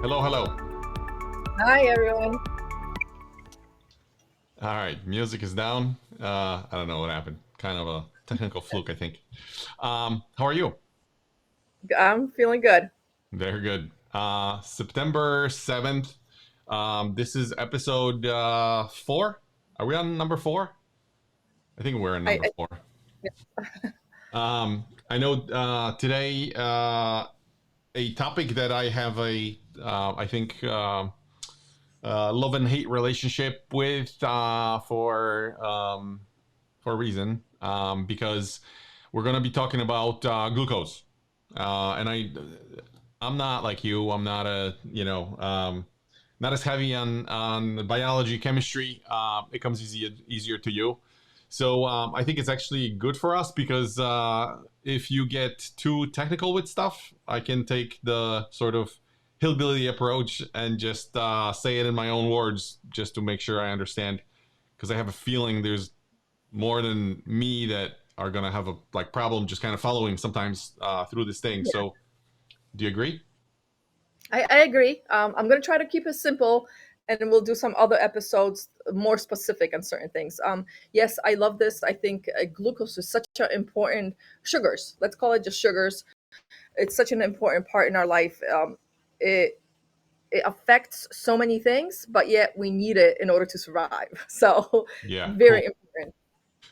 Hello, hello. Hi, everyone. All right, music is down. I don't know what happened. Kind of a technical fluke, I think. How are you? I'm feeling good. Very good. September 7th. This is episode 4. Are we on number 4? I think we're on number I 4. I know today a topic that I have I think, love and hate relationship with for a reason, because we're going to be talking about glucose. And I'm not like you. I'm not not as heavy on biology, chemistry. It comes easier to you. So I think it's actually good for us because if you get too technical with stuff, I can take the sort of hillbilly approach and just say it in my own words just to make sure I understand. Because I have a feeling there's more than me that are gonna have a like problem just kind of following sometimes through this thing. Yeah, So, do you agree? I agree. I'm gonna try to keep it simple, and then we'll do some other episodes more specific on certain things. Yes, I love this. I think glucose is such an important sugars. Let's call it just sugars. It's such an important part in our life. It it affects so many things, but yet we need it in order to survive. So, Yeah, very cool. important.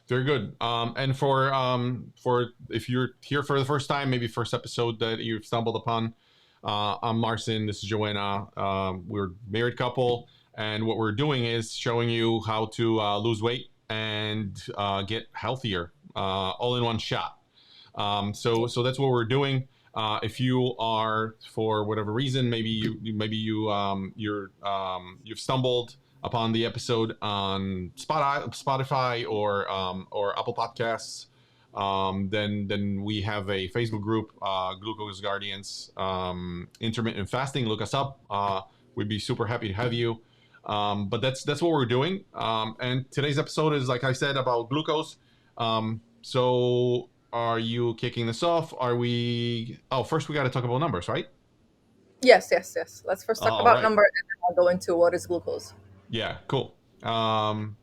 Very good. And for if you're here for the first time, maybe first episode that you've stumbled upon, I'm Marcin. This is Joanna. We're a married couple, and what we're doing is showing you how to lose weight and get healthier, all in one shot. So that's what we're doing. If you are, for whatever reason, you've stumbled upon the episode on Spotify or Apple Podcasts, then we have a Facebook group, Glucose Guardians, intermittent fasting. Look us up. We'd be super happy to have you. But that's what we're doing. And today's episode is, like I said, about glucose. So are you kicking this off? Are we? Oh, first we got to talk about numbers, right? Yes, yes, yes. Let's first talk All about right. number, and then I'll go into what is glucose. Yeah, cool. Um,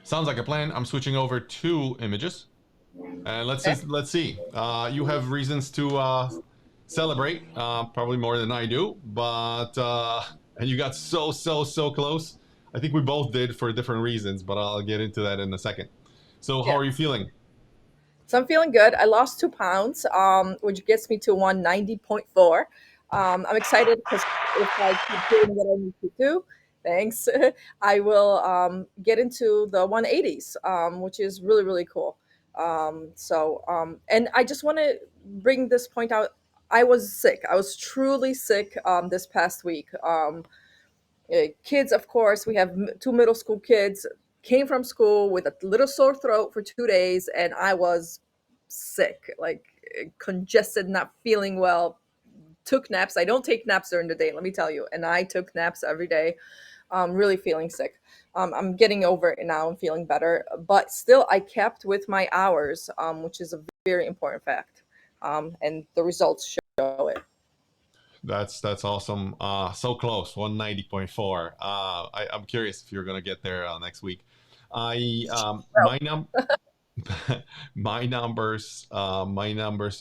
Sounds like a plan. I'm switching over to images, and Okay. let's see. You have reasons to celebrate, probably more than I do, but and you got so close. I think we both did for different reasons, but I'll get into that in a second. So, how Yeah. are you feeling? So I'm feeling good. I lost 2 pounds, which gets me to 190.4. I'm excited because if I keep doing what I need to do, thanks, I will get into the 180s, which is really, really cool. And I just want to bring this point out. I was sick. I was truly sick this past week. Kids, of course, we have two middle school kids, came from school with a little sore throat for 2 days, and I was sick, like congested, not feeling well. Took naps. I don't take naps during the day, let me tell you. And I took naps every day. Really feeling sick. I'm getting over it now. I'm feeling better, but still, I kept with my hours, which is a very important fact. And the results show it. That's awesome. So close, 190.4. I'm curious if you're gonna get there next week. I Well, my num my numbers.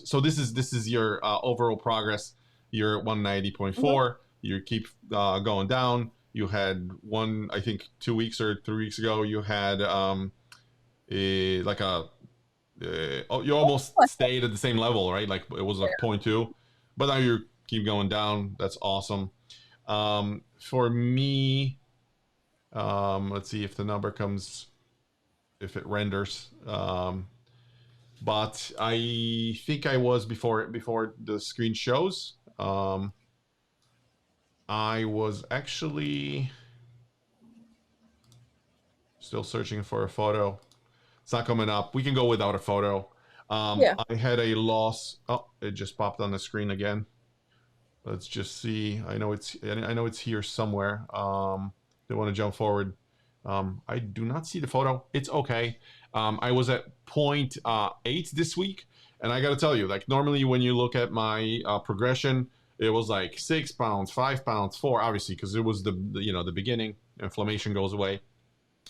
So this is your overall progress. You're mhm. 190.4. You keep going down. You had one, I think, 2 weeks or 3 weeks ago. You had like oh, you almost stayed at the same level, right? Like it was like point 0.2, but now you keep going down. That's awesome. For me, let's see if the number comes, if it renders. But I think I was before the screen shows. I was actually still searching for a photo. It's not coming up. We can go without a photo. Yeah. I had a loss. Oh, it just popped on the screen again. Let's just see. I know it's here somewhere. They want to jump forward. I do not see the photo. It's okay. I was at point 0.8 this week, and I got to tell you, like normally when you look at my progression, it was like 6 pounds, 5 pounds, four, obviously, because it was the beginning. Inflammation goes away.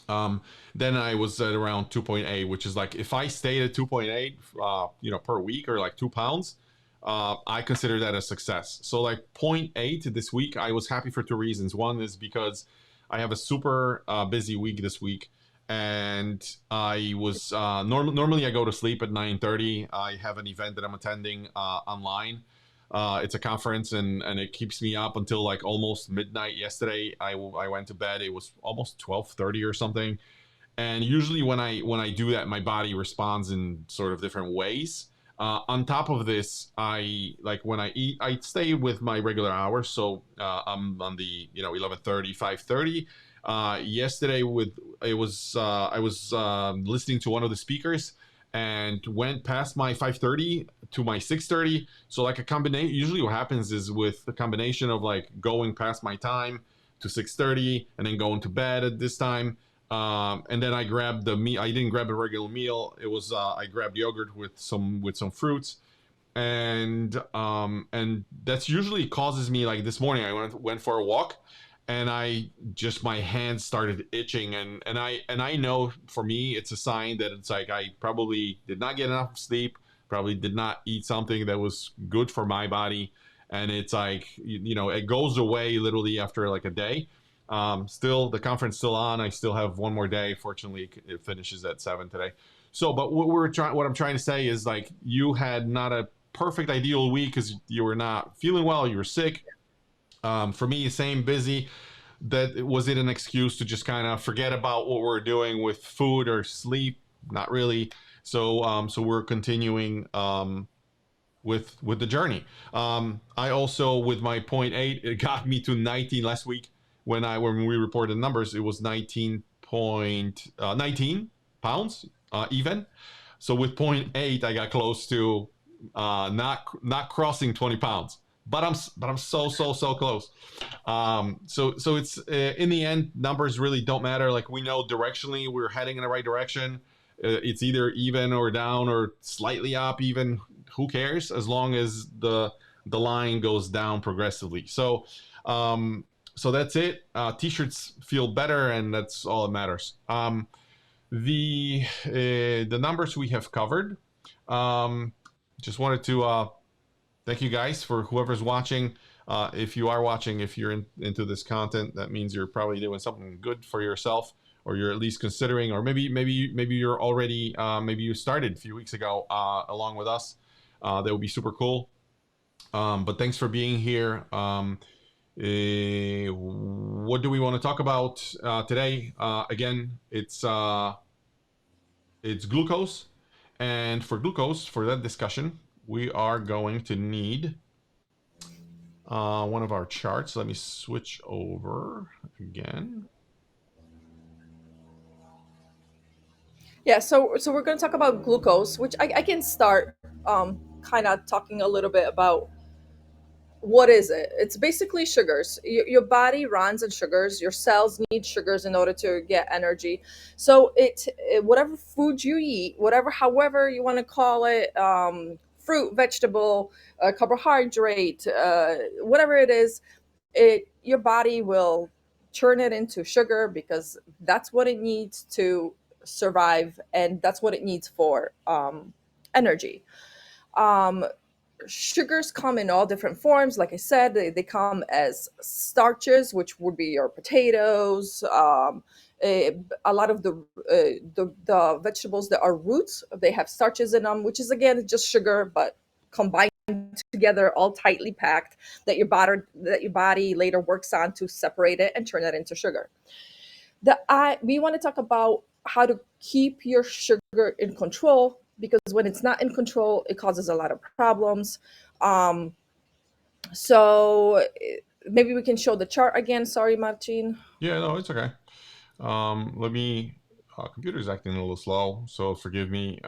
Then I was at around 2.8, which is like if I stayed at 2.8, per week, or like 2 pounds, I consider that a success. So like point 0.8 this week, I was happy for two reasons. One is because I have a super busy week this week, and I was normally I go to sleep at 9:30. I have an event that I'm attending online. It's a conference, and it keeps me up until like almost midnight. Yesterday, I went to bed. It was almost 12:30 or something. And usually when I do that, my body responds in sort of different ways. On top of this, I like when I eat, I stay with my regular hours. So I'm on the 11:30, 5:30. Yesterday with it was I was listening to one of the speakers and went past my 5:30 to my 6:30. So like a combination. Usually what happens is with the combination of like going past my time to 6:30 and then going to bed at this time. And then I grabbed the meat. I didn't grab a regular meal. It was I grabbed yogurt with some fruits, and that's usually causes me like this morning. I went for a walk, and my hands started itching, and I know for me it's a sign that it's like I probably did not get enough sleep, probably did not eat something that was good for my body, and it's like it goes away literally after like a day. Still, the conference still on. I still have one more day. Fortunately, it finishes at 7 today. So, but what I'm trying to say is like you had not a perfect ideal week because you were not feeling well. You were sick. For me, same busy. That was it an excuse to just kind of forget about what we're doing with food or sleep? Not really. So we're continuing with the journey. I also with my point 0.8, it got me to 19 last week when we reported numbers. It was 19 pounds even. So with point 0.8, I got close to not crossing 20 pounds. But I'm so close. So it's in the end, numbers really don't matter. Like we know directionally we're heading in the right direction. It's either even or down or slightly up. Even who cares as long as the line goes down progressively. So that's it. T-shirts feel better, and that's all that matters. The numbers we have covered. Just wanted to thank you guys for whoever's watching. If you are watching, if you're into this content, that means you're probably doing something good for yourself, or you're at least considering, or maybe you're already maybe you started a few weeks ago along with us. That would be super cool. But thanks for being here. What do we want to talk about today? Again, it's glucose, and for glucose, for that discussion, we are going to need one of our charts. Let me switch over again. Yeah, so we're going to talk about glucose, which I can start kind of talking a little bit about what is it. It's basically sugars. Your body runs on sugars. Your cells need sugars in order to get energy. So whatever food you eat, whatever, however you want to call it, fruit, vegetable, carbohydrate, whatever it is, your body will turn it into sugar because that's what it needs to survive, and that's what it needs for energy. Um, Sugars come in all different forms. Like I said, they come as starches, which would be your potatoes. A lot of the vegetables that are roots, they have starches in them, which is again just sugar, but combined together, all tightly packed, that your body later works on to separate it and turn it into sugar. We want to talk about how to keep your sugar in control, because when it's not in control, it causes a lot of problems. Um, so maybe we can show the chart again. Sorry, Martin. Yeah, no, it's okay. Let me. Computer's acting a little slow, so forgive me.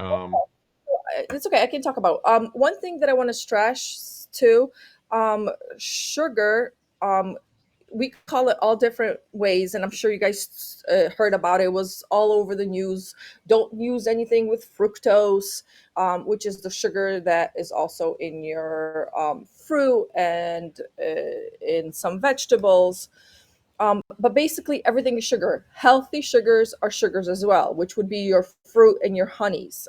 It's okay. I can talk about one thing that I want to stress too. Sugar. we call it all different ways, and I'm sure you guys heard about it. It was all over the news. Don't use anything with fructose, which is the sugar that is also in your fruit and in some vegetables. But basically, everything is sugar. Healthy sugars are sugars as well, which would be your fruit and your honeys.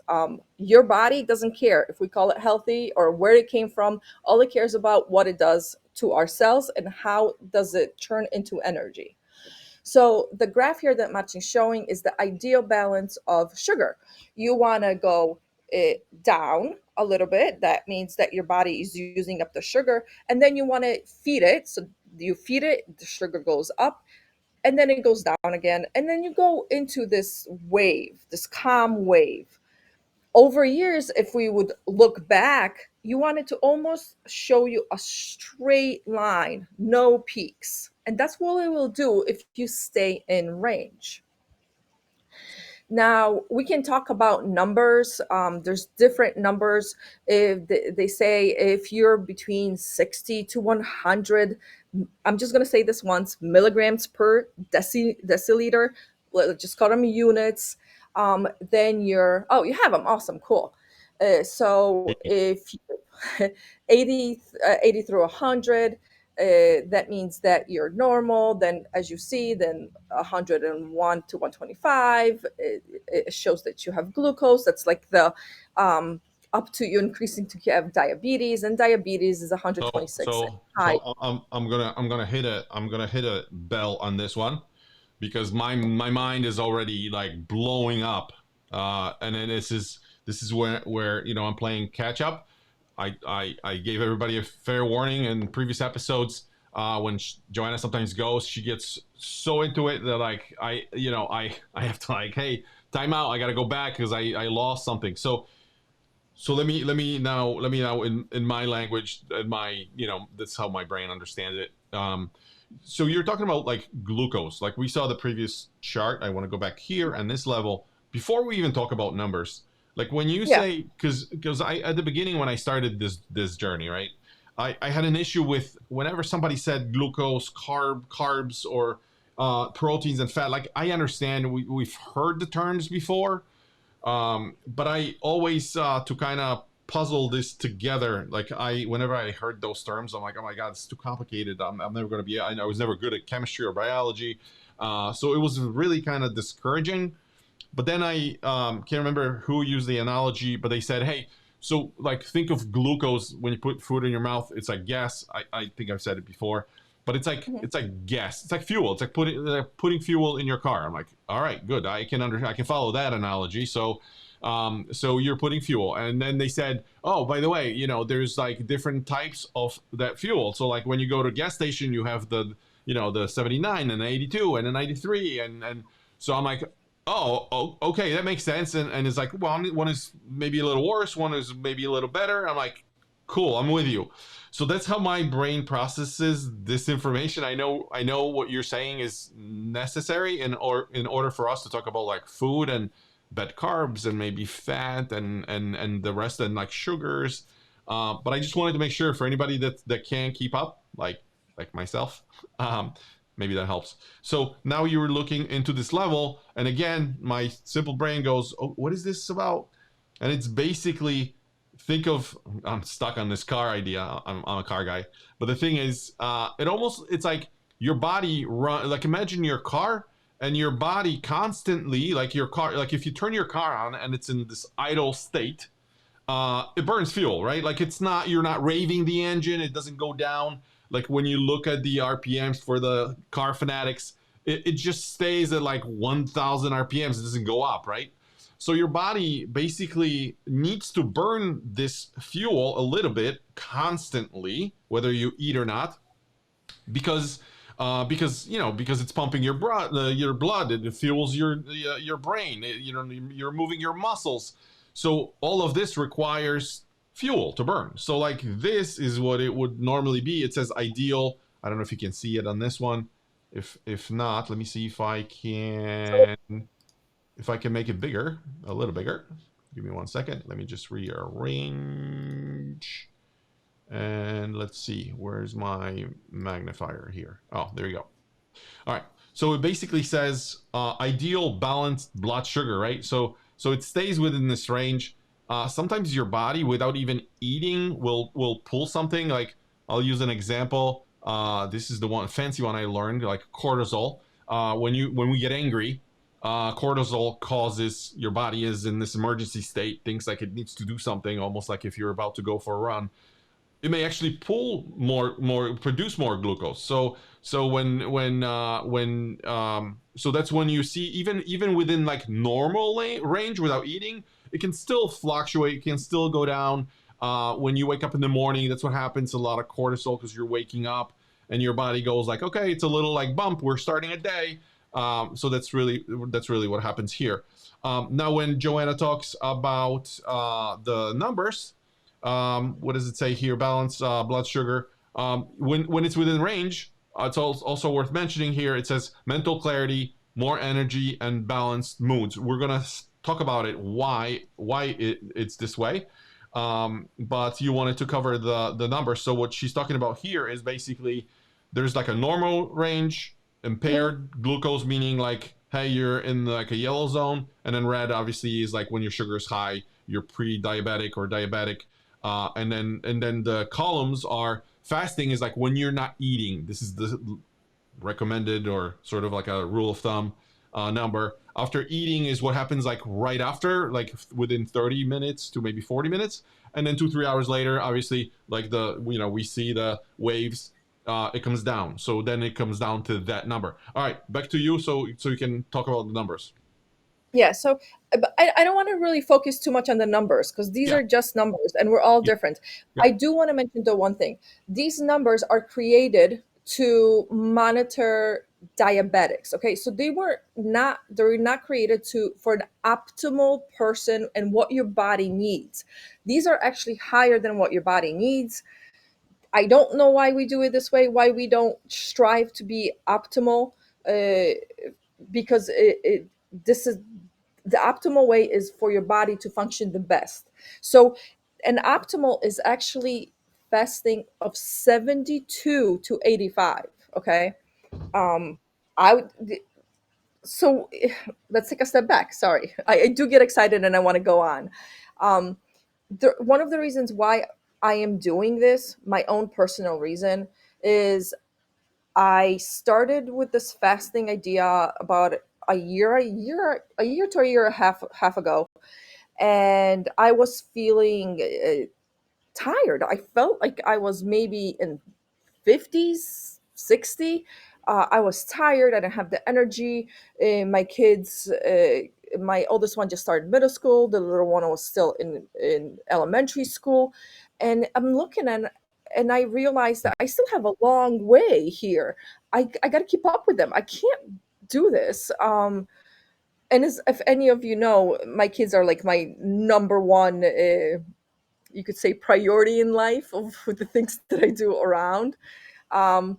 Your body doesn't care if we call it healthy or where it came from. All it cares about what it does to our cells and how does it turn into energy. So the graph here that Martin's showing is the ideal balance of sugar. You want to go down a little bit. That means that your body is using up the sugar, and then you want to feed it. So you feed it, the sugar goes up, and then it goes down again, and then you go into this wave, this calm wave. Over years, if we would look back, you want it to almost show you a straight line, no peaks. And that's what it will do if you stay in range. Now we can talk about numbers. There's different numbers. If they say if you're between 60 to 100, I'm just going to say this once, milligrams per deciliter. Let's just call them units. Then you're, oh, you have them. Awesome. Cool. So if 80, 80 through 100, that means that you're normal. Then, as you see, then 101 to 125, it shows that you have glucose. That's like the up to you increasing to have diabetes, and diabetes is So 126 so high. so I'm gonna hit a bell on this one because my mind is already like blowing up. And then this is where I'm playing catch up. I gave everybody a fair warning in previous episodes. When Joanna sometimes goes, she gets so into it that like I have to like, hey, time out. I got to go back because I lost something. So let me now in my language, in my that's how my brain understands it. So you're talking about like glucose, like we saw the previous chart. I want to go back here and this level before we even talk about numbers. Like when you Yeah. say, because I at the beginning when I started this journey, right? I had an issue with whenever somebody said glucose, carbs, or proteins and fat. Like I understand we've heard the terms before, but I always to kind of puzzle this together. Like whenever I heard those terms, I'm like, oh my god, it's too complicated. I'm never going to be. I was never good at chemistry or biology, so it was really kind of discouraging. But then I can't remember who used the analogy, but they said, hey, so like think of glucose when you put food in your mouth. It's like gas. I think I've said it before, but Mhm. it's like gas. It's like fuel. It's like putting fuel in your car. I'm like, all right, good. I can follow that analogy. So you're putting fuel, and then they said, oh, by the way, there's like different types of that fuel. So like when you go to a gas station, you have the 79 and the 82 and the 93 and so I'm like, oh, okay, that makes sense. And it's like, well, one is maybe a little worse, one is maybe a little better. I'm like, cool, I'm with you. So that's how my brain processes this information. I know what you're saying is necessary in order for us to talk about like food and bad carbs and maybe fat and the rest and like sugars. But I just wanted to make sure for anybody that can't keep up, like myself, um, maybe that helps. So now you're looking into this level, and again, my simple brain goes, "Oh, what is this about?" And it's basically think of I'm stuck on this car idea. I'm a car guy, but the thing is, it's like your body run like imagine your car and your body constantly like your car like if you turn your car on and it's in this idle state, it burns fuel, right? Like you're not raving the engine, it doesn't go down. Like when you look at the RPMs for the car fanatics, it just stays at like 1,000 RPMs, it doesn't go up, right? So your body basically needs to burn this fuel a little bit constantly, whether you eat or not, because because it's pumping your blood, it fuels your brain, you're moving your muscles, so all of this requires fuel to burn. So like this is what it would normally be. It says ideal. I don't know if you can see it on this one. If not, let me see if I can make it bigger, a little bigger. Give me 1 second. Let me just rearrange. And let's see, where's my magnifier here? Oh, there you go. All right. So it basically says ideal balanced blood sugar, right? So it stays within this range. Sometimes your body, without even eating, will pull something. Like I'll use an example. This is the one fancy one I learned, like cortisol. When we get angry, cortisol causes your body is in this emergency state, thinks like it needs to do something, almost like if you're about to go for a run, it may actually pull more produce more glucose. So so that's when you see even within like normal range without eating, it can still fluctuate, it can still go down. When you wake up in the morning, that's what happens, a lot of cortisol, because you're waking up and your body goes like, okay, it's a little like bump, we're starting a day. So that's really what happens here. Now when Joanna talks about the numbers, what does it say here? Balance blood sugar. When it's within range, it's also worth mentioning here. It says mental clarity, more energy, and balanced moods. We're gonna talk about it. It's this way. But you wanted to cover the numbers. So what she's talking about here is basically there's like a normal range, Mhm. impaired glucose, meaning like, hey, you're in like a yellow zone, and then red obviously is like when your sugar is high, you're pre-diabetic or diabetic. And then the columns are fasting is like when you're not eating. This is the recommended or sort of like a rule of thumb number. After eating is what happens like right after, like within 30 minutes to maybe 40 minutes. And then 2-3 hours later, obviously, like we see the waves. It comes down. So then it comes down to that number. All right, back to you. So you can talk about the numbers. Yeah, so but I don't want to really focus too much on the numbers because these Yeah. are just numbers and we're all Yeah. different. Yeah. I do want to mention the one thing. These numbers are created to monitor diabetics. Okay, so they're not created to for an optimal person and what your body needs. These are actually higher than what your body needs. I don't know why we do it this way, why we don't strive to be optimal. Uh, because this is the optimal way is for your body to function the best. So an optimal is actually fasting of 72 to 85. Okay. I would so let's take a step back. Sorry, I do get excited and I want to go on. um one of the reasons why I am doing this, my own personal reason, is I started with this fasting idea about a year to a year and a half ago, and I was feeling tired. I felt like I was maybe in 50s, 60. I was tired. I didn't have the energy. My kids, my oldest one just started middle school. The little one was still in elementary school, and I'm looking and I realized that I still have a long way here. I got to keep up with them. I can't do this. And as if any of you know, my kids are like my number one, you could say, priority in life of the things that I do around. Um,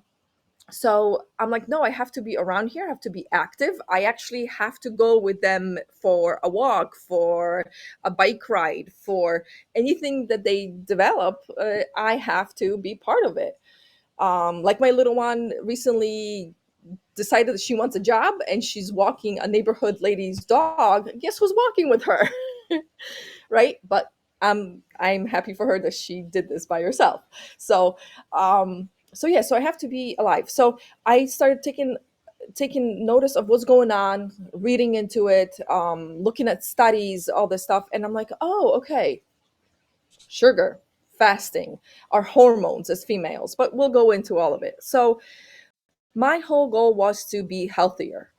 so I'm like, no, I have to be around here. I have to be active. I actually have to go with them for a walk, for a bike ride, for anything that they develop. I have to be part of it. Like my little one recently decided that she wants a job and she's walking a neighborhood lady's dog. Guess who's walking with her? Right? But I'm happy for her that she did this by herself. So yeah, so I have to be alive. So I started taking notice of what's going on, reading into it, looking at studies, all this stuff, and I'm like, oh, okay, sugar, fasting, our hormones as females, but we'll go into all of it. So my whole goal was to be healthier.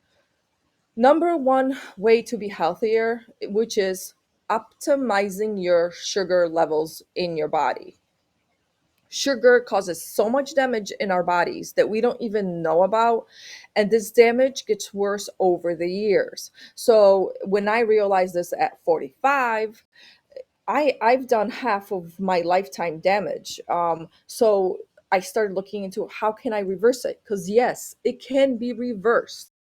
Number one way to be healthier, which is optimizing your sugar levels in your body. Sugar causes so much damage in our bodies that we don't even know about. And this damage gets worse over the years. So when I realized this at 45, I've done half of my lifetime damage. So I started looking into how can I reverse it? Because yes, it can be reversed.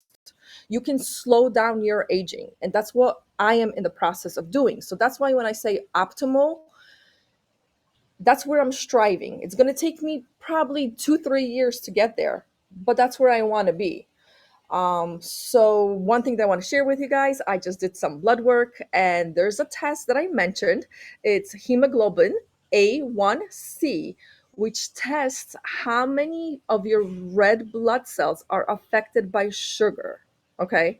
You can slow down your aging, and that's what I am in the process of doing. So that's why when I say optimal, That's where I'm striving. It's going to take me probably 2, 3 years to get there, but that's where I want to be. So one thing that I want to share with you guys, I just did some blood work and there's a test that I mentioned. It's hemoglobin A1C, which tests how many of your red blood cells are affected by sugar. Okay.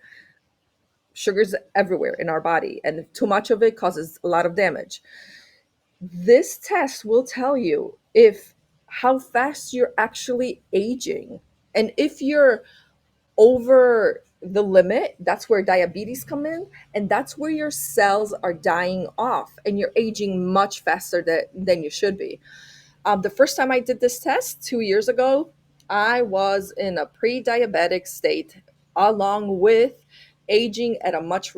Sugar's everywhere in our body, and too much of it causes a lot of damage. This test will tell you if how fast you're actually aging. And if you're over the limit, that's where diabetes come in, and that's where your cells are dying off and you're aging much faster than you should be. The first time I did this test 2 years ago, I was in a pre-diabetic state, along with aging at a much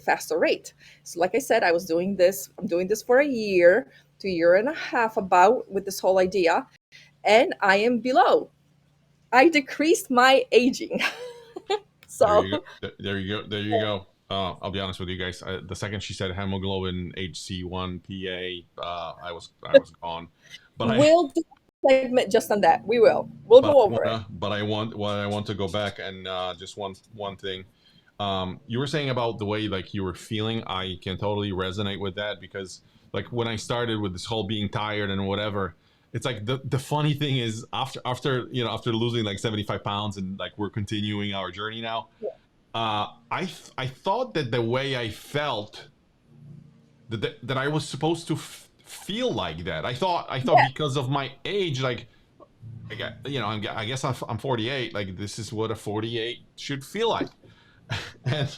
faster rate. So, like I said, I was doing this. I'm doing this for a year to a year and a half, about with this whole idea, and I am below. I decreased my aging. There you So go. There you go. There you go. I'll be honest with you guys. The second she said hemoglobin HC1 PA, I was gone. But I we'll do a segment just on that. We will. We'll but go I over it. wanna but I want to go back and just one thing. You were saying about the way like you were feeling. I can totally resonate with that because like when I started with this whole being tired and whatever, it's like the funny thing is after losing like 75 pounds and like we're continuing our journey now. I thought that the way I felt that I was supposed to feel like that. I thought Yeah. because of my age, like I guess I'm 48. Like this is what a 48 should feel like. And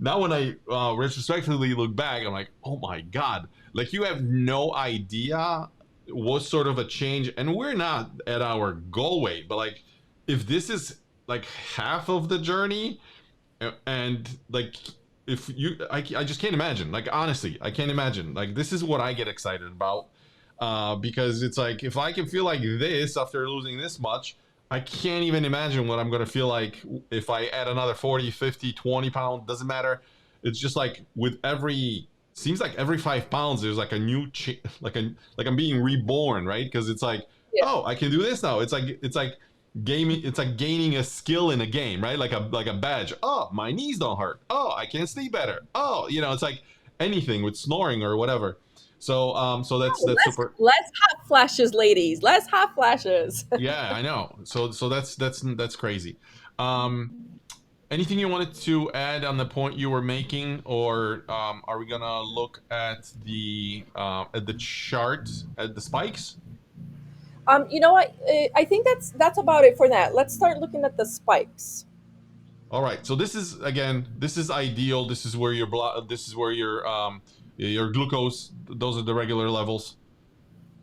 now when I retrospectively look back, I'm like, oh my god! Like you have no idea what sort of a change. And we're not at our goal weight, but like if this is like half of the journey, and like if you I just can't imagine, like honestly I can't imagine, like this is what I get excited about, because it's like if I can feel like this after losing this much, I can't even imagine what I'm going to feel like if I add another 40, 50, 20 pounds, doesn't matter. It's just like with every seems like every 5 pounds there's like a new like I'm being reborn, right? Because it's like, Yeah. oh, I can do this now. It's like gaming. It's like gaining a skill in a game, right? Like a badge. Oh, my knees don't hurt. Oh, I can sleep better. Oh, it's like anything with snoring or whatever. So that's Less super. less hot flashes, ladies. Less hot flashes. Yeah, I know. So that's crazy. um Anything you wanted to add on the point you were making, or are we gonna look at the chart at the spikes? You know what? I think that's about it for that. Let's start looking at the spikes. All right. So this is ideal. This is where your blood. This is where your glucose. Those are the regular levels.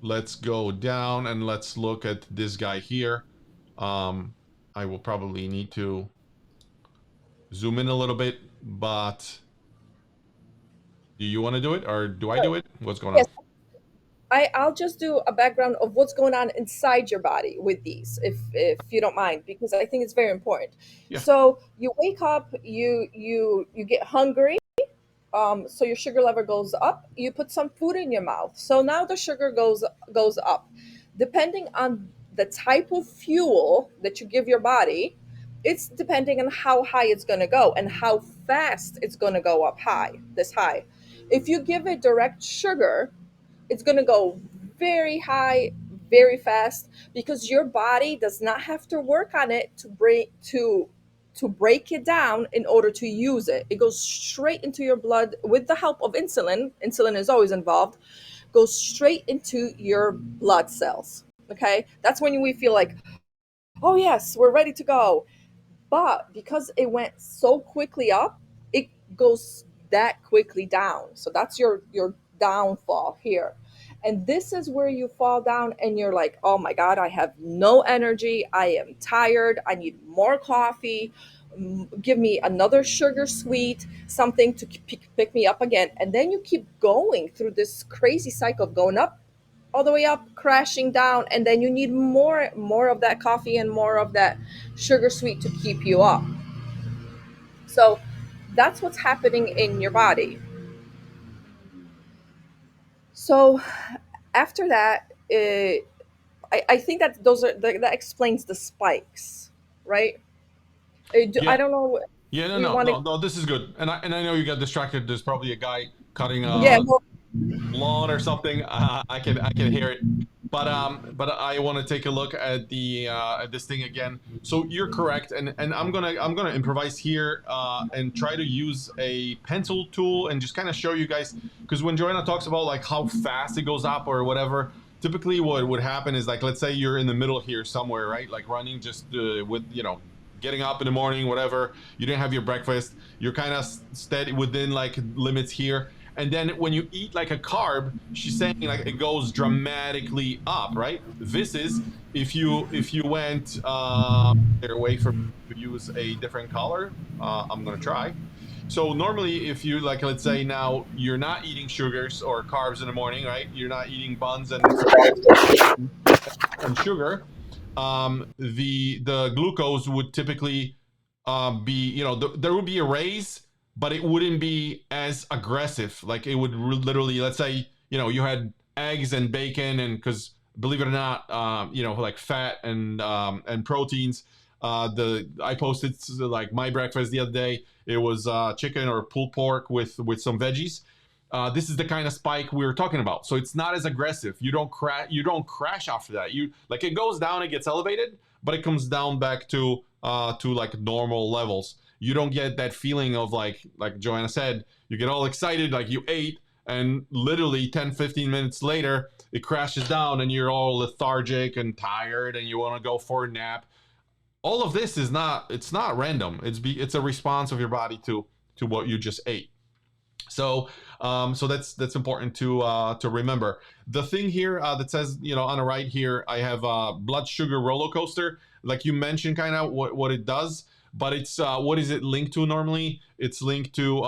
Let's go down and let's look at this guy here. Um, I will probably need to zoom in a little bit, but do you want to do it or do I do it? What's going Yes, on? I'll just do a background of what's going on inside your body with these, if you don't mind, because I think it's very important. Yeah. So you wake up, you get hungry, so your sugar level goes up. You put some food in your mouth, so now the sugar goes up. Depending on the type of fuel that you give your body, it's depending on how high it's going to go and how fast it's going to go up this high. If you give it direct sugar, it's going to go very high, very fast, because your body does not have to work on it to break it down in order to use it. It goes straight into your blood with the help of insulin. Insulin is always involved. Goes straight into your blood cells. Okay, that's when we feel like, oh yes, we're ready to go. But because it went so quickly up, it goes that quickly down. So that's your downfall here. And this is where you fall down and you're like, oh my God, I have no energy. I am tired. I need more coffee. Give me another sugar sweet, something to pick me up again. And then you keep going through this crazy cycle of going up, all the way up, crashing down, and then you need more of that coffee and more of that sugar sweet to keep you up. So that's what's happening in your body. So after that, I think that that explains the spikes, right? I Yeah. don't know. Yeah, no, We no, want to, no, no. This is good, and I know you got distracted. There's probably a guy cutting yeah, a well, lawn or something. I can hear it, but I want to take a look at the at this thing again. So you're correct, and I'm gonna improvise here and try to use a pencil tool and just kind of show you guys, because when Joanna talks about like how fast it goes up or whatever, typically what would happen is, like, let's say you're in the middle here somewhere, right? Like running just with getting up in the morning, whatever. You didn't have your breakfast. You're kind of steady within like limits here. And then when you eat like a carb, she's saying like it goes dramatically up, right? This is if you went their way for to use a different color. I'm gonna try. So normally, if you like, let's say now you're not eating sugars or carbs in the morning, right? You're not eating buns and sugar. The glucose would typically be, there would be a raise, but it wouldn't be as aggressive. Like it would literally, let's say, you had eggs and bacon, and because believe it or not, like fat and proteins. The I posted like my breakfast the other day. It was chicken or pulled pork with some veggies. This is the kind of spike we were talking about. So it's not as aggressive. You don't crash. You don't crash after that. You like it goes down, it gets elevated, but it comes down back to like normal levels. You don't get that feeling of like Joanna said. You get all excited like you ate, and literally 10, 15 minutes later, it crashes down, and you're all lethargic and tired, and you want to go for a nap. All of this is not. It's not random. It's a response of your body to what you just ate. So that's important to remember. The thing here that says, on the right here, I have blood sugar roller coaster. Like you mentioned, kind of what it does, but it's what is it linked to normally? It's linked to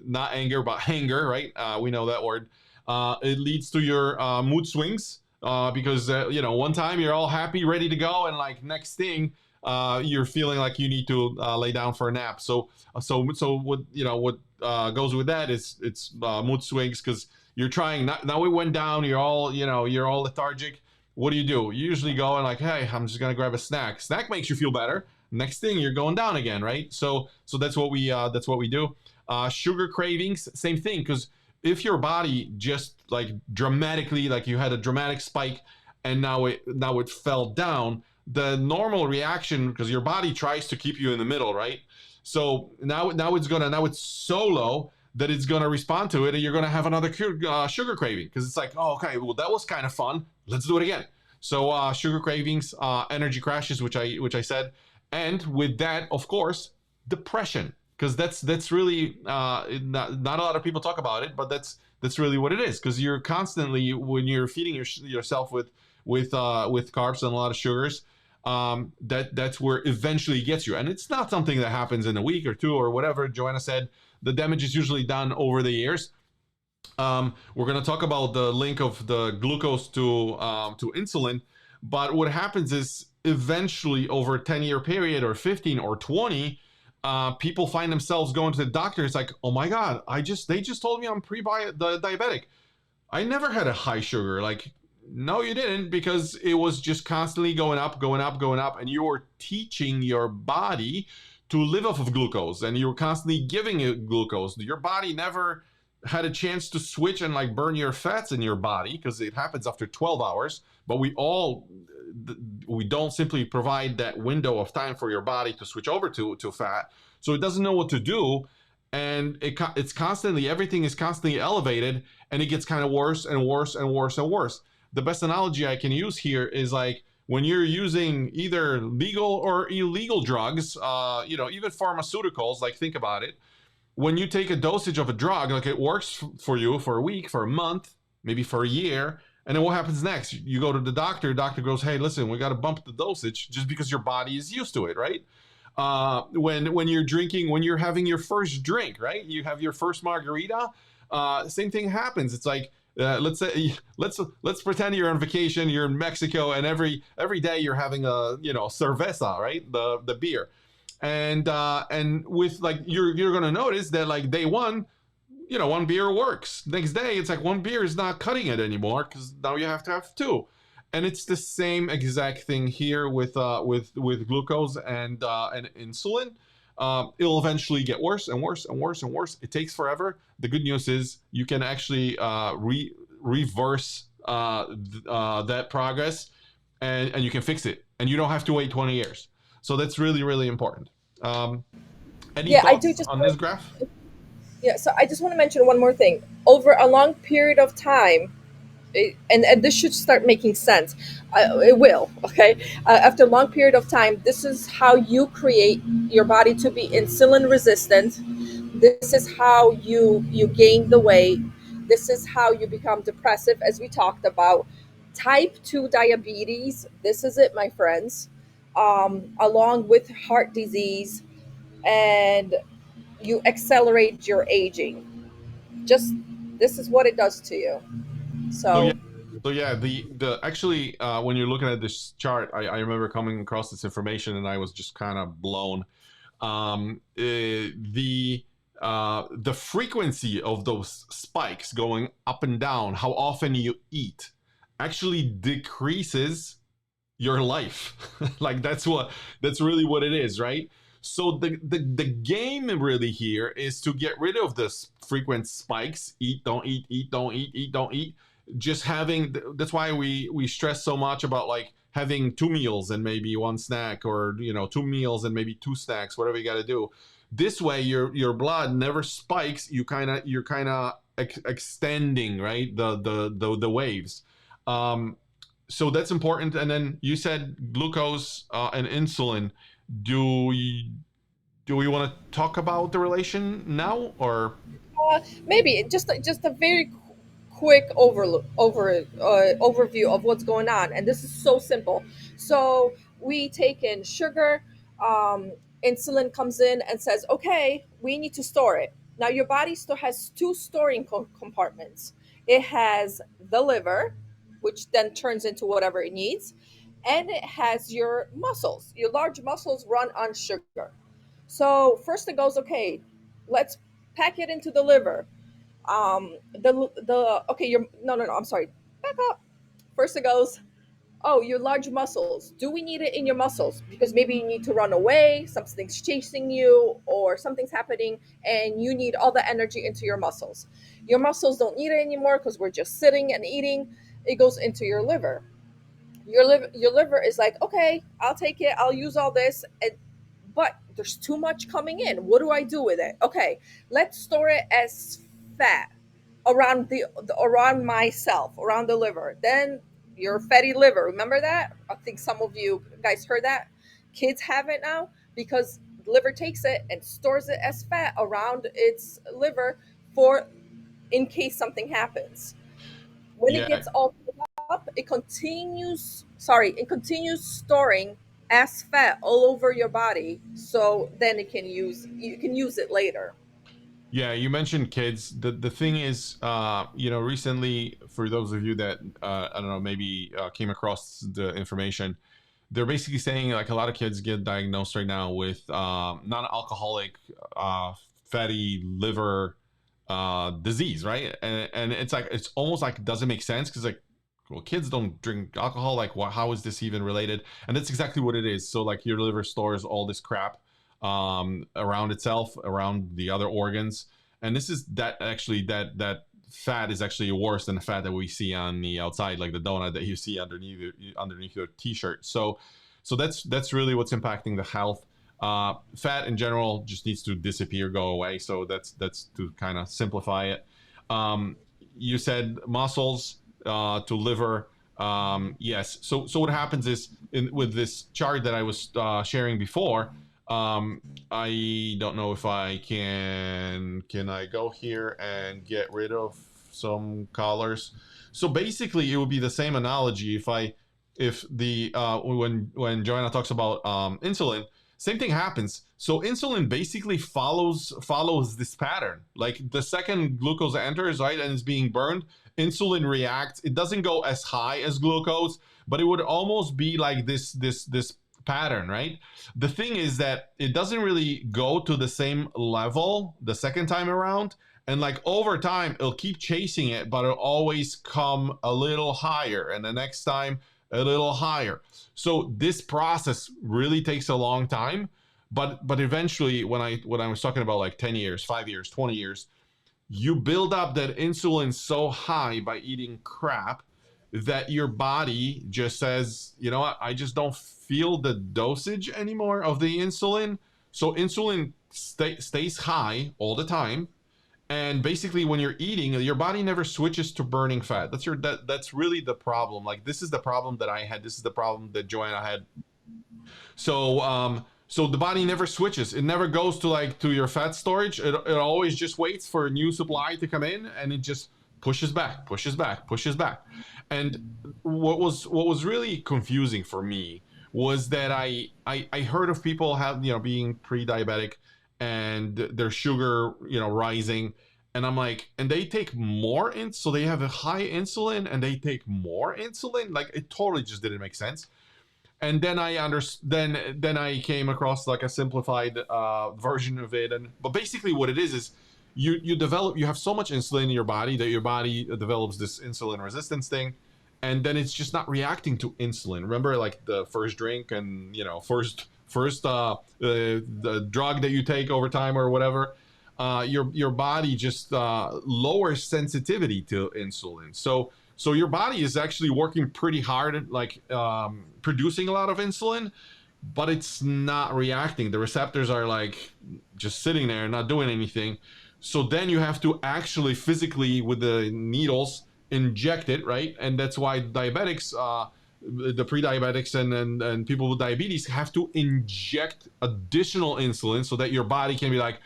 not anger but hanger, right? We know that word. It leads to your mood swings. Because one time you're all happy, ready to go, and like next thing, you're feeling like you need to lay down for a nap. So what goes with that is it's mood swings, because you're trying. Now it went down. You're all lethargic. What do? You usually go and like, hey, I'm just gonna grab a snack. Snack makes you feel better. Next thing, you're going down again, right? So that's what we do. Sugar cravings, same thing, because if your body just like dramatically, like you had a dramatic spike, and now it fell down, the normal reaction, because your body tries to keep you in the middle, right? So now it's so low that it's gonna respond to it, and you're gonna have another sugar craving, because it's like, oh, okay, well, that was kind of fun. Let's do it again. So sugar cravings, energy crashes, which I said, and with that, of course, depression, because that's really not a lot of people talk about it, but that's really what it is, because you're constantly, when you're feeding yourself with carbs and a lot of sugars, that's where eventually it gets you. And it's not something that happens in a week or two or whatever. Joanna said the damage is usually done over the years. We're going to talk about the link of the glucose to insulin, but what happens is eventually over a 10-year period or 15 or 20, people find themselves going to the doctor. It's like, oh my God, they just told me I'm diabetic. I never had a high sugar. Like, no, you didn't, because it was just constantly going up, going up, going up, and you were teaching your body to live off of glucose, and you were constantly giving it glucose. Your body never had a chance to switch and like burn your fats in your body, because it happens after 12 hours. But we don't simply provide that window of time for your body to switch over to fat, so it doesn't know what to do, and it's constantly, everything is constantly elevated, and it gets kind of worse and worse and worse and worse. The best analogy I can use here is like when you're using either legal or illegal drugs, even pharmaceuticals. Like, think about it. When you take a dosage of a drug, like it works for you for a week, for a month, maybe for a year, and then what happens next? You go to the doctor. Doctor goes, "Hey, listen, we got to bump the dosage," just because your body is used to it, right? When you're drinking, when you're having your first drink, right? You have your first margarita. Same thing happens. It's like, let's pretend you're on vacation, you're in Mexico, and every day you're having a cerveza, right? The beer, and with like you're gonna notice that like day one, one beer works. Next day, it's like one beer is not cutting it anymore because now you have to have two. And it's the same exact thing here with glucose and insulin. It'll eventually get worse and worse and worse and worse. It takes forever. The good news is you can actually reverse that progress, and you can fix it, and you don't have to wait 20 years. So that's really, really important. Um, any Yeah, I do thoughts just on this graph? yeah, so I just want to mention one more thing. Over a long period of time, and this should start making sense. It will, okay? After a long period of time, this is how you create your body to be insulin resistant. This is how you gain the weight. This is how you become depressive, as we talked about. Type 2 diabetes, this is it, my friends, along with heart disease, and you accelerate your aging. Just this is what it does to you. So yeah, So the actually when you're looking at this chart, I remember coming across this information and I was just kind of blown. The frequency of those spikes going up and down, how often you eat, actually decreases your life. Like that's really what it is, right? So the game really here is to get rid of this frequent spikes. Eat, don't eat, eat, don't eat, eat, don't eat. Just having, that's why we stress so much about like having two meals and maybe one snack, or two meals and maybe two snacks, whatever you got to do. This way your blood never spikes. You're kind of extending, right, the waves. So that's important. And then you said glucose and insulin. Do we, do we want to talk about the relation now, or? maybe just a very quick overview of what's going on, and this is so simple. So we take in sugar. Insulin comes in and says, "Okay, we need to store it." Now your body still has two storing compartments. It has the liver, which then turns into whatever it needs, and it has your muscles. Your large muscles run on sugar. So first it goes, okay, let's pack it into the liver. The okay, you're no, I'm sorry. Back up. First it goes, oh, your large muscles. Do we need it in your muscles? Because maybe you need to run away, something's chasing you, or something's happening, and you need all the energy into your muscles. Your muscles don't need it anymore because we're just sitting and eating. It goes into your liver. Your liver is like, okay, I'll take it. I'll use all this, but there's too much coming in. What do I do with it? Okay, let's store it as fat around around myself, around the liver. Then your fatty liver. Remember that? I think some of you guys heard that. Kids have it now because the liver takes it and stores it as fat around its liver for in case something happens. When it Yeah, gets all up, it continues storing as fat all over your body, so then you can use it later. yeah, you mentioned kids. The thing is, recently, for those of you that I don't know, maybe came across the information, they're basically saying like a lot of kids get diagnosed right now with non-alcoholic fatty liver disease, right? And it's like, it's almost like it doesn't make sense because like, well, kids don't drink alcohol. Like, how is this even related? And that's exactly what it is. So like your liver stores all this crap around itself, around the other organs, and this is that actually that fat is actually worse than the fat that we see on the outside, like the donut that you see underneath your t-shirt. So that's really what's impacting the health. Fat in general just needs to disappear, go away. So that's to kind of simplify it. Um, you said muscles to liver. Yes. So what happens is with this chart that I was sharing before. I don't know if I can. Can I go here and get rid of some colors? So basically, it would be the same analogy if the when Joanna talks about insulin, same thing happens. So insulin basically follows this pattern. Like the second glucose enters, right, and it's being burned, insulin reacts. It doesn't go as high as glucose, but it would almost be like this pattern, right? The thing is that it doesn't really go to the same level the second time around. And like over time, it'll keep chasing it, but it'll always come a little higher. And the next time, a little higher. So this process really takes a long time. But eventually, when I was talking about like 10 years, 5 years, 20 years, you build up that insulin so high by eating crap that your body just says, you know what, I just don't feel the dosage anymore of the insulin. So insulin stays high all the time. And basically, when you're eating, your body never switches to burning fat. That's really the problem. Like, this is the problem that I had. This is the problem that Joanna had. So the body never switches. It never goes to like to your fat storage. It always just waits for a new supply to come in, and it just pushes back, pushes back, pushes back. And what was really confusing for me was that I heard of people have, being pre-diabetic and their sugar, rising. And I'm like, and they take more so they have a high insulin and they take more insulin. Like, it totally just didn't make sense. And then then I came across like a simplified version of it. And but basically what it is you have so much insulin in your body that your body develops this insulin resistance thing, and then it's just not reacting to insulin. Remember, like the first drink and first the drug that you take over time or whatever. Your body just lowers sensitivity to insulin. So your body is actually working pretty hard, like producing a lot of insulin, but it's not reacting. The receptors are like just sitting there, not doing anything. So then you have to actually physically with the needles inject it, right? And that's why diabetics, the pre-diabetics and people with diabetes have to inject additional insulin so that your body can be like,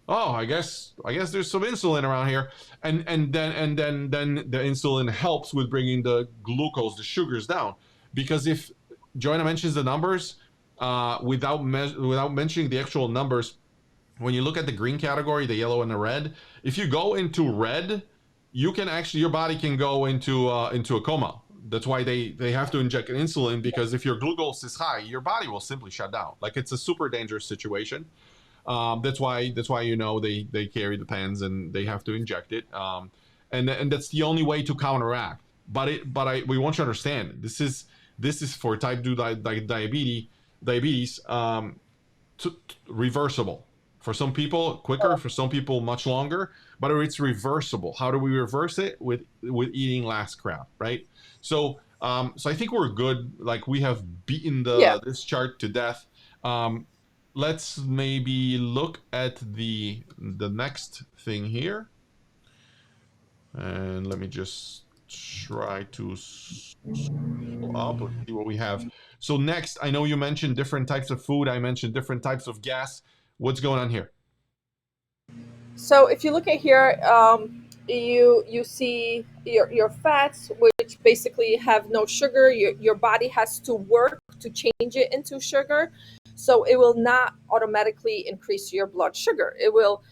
oh, I guess there's some insulin around here, and then the insulin helps with bringing the glucose, the sugars down. Because if Joanna mentions the numbers, without mentioning the actual numbers, when you look at the green category, the yellow and the red, if you go into red, you can actually your body can go into a coma. That's why they have to inject insulin, because if your glucose is high, your body will simply shut down. Like, it's a super dangerous situation. That's why they carry the pens and they have to inject it. And that's the only way to counteract. But we want you to understand, this is for type 2 diabetes, reversible. For some people quicker, for some people much longer, but it's reversible. How do we reverse it? With eating less crap, right? So I think we're good. Like, we have beaten Yeah. this chart to death. Let's maybe look at the next thing here, and let me just try to scroll up. Let's see what we have. So next, I know you mentioned different types of food. I mentioned different types of gas. What's going on here? So if you look at here, you see your fats, which basically have no sugar. Your body has to work to change it into sugar, so it will not automatically increase your blood sugar. It will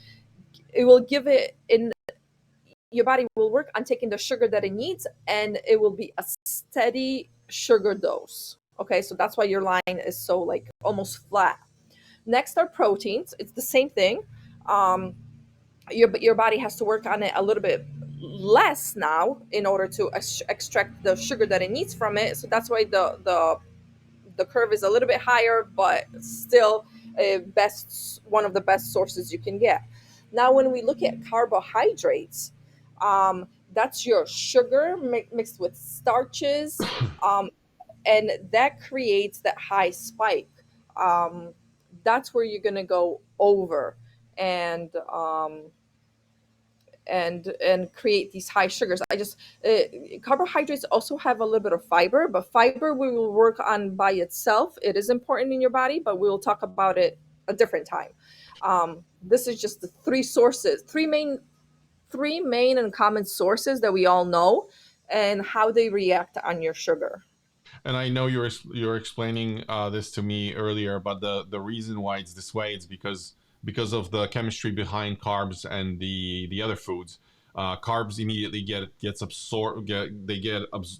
give it in. Your body will work on taking the sugar that it needs, and it will be a steady sugar dose. Okay, so that's why your line is so like almost flat. Next are proteins. It's the same thing. Um, your body has to work on it a little bit less now in order to extract the sugar that it needs from it. So that's why the curve is a little bit higher, but still one of the best sources you can get. Now, when we look at carbohydrates, that's your sugar mixed with starches, um, and that creates that high spike. Um, that's where you're gonna go over, and and create these high sugars. Carbohydrates also have a little bit of fiber, but fiber we will work on by itself. It is important in your body, but we will talk about it a different time. This is just the three main and common sources that we all know, and how they react on your sugar. And I know you're explaining this to me earlier, but the reason why it's this way is because of the chemistry behind carbs and the other foods. Carbs immediately gets absorbed,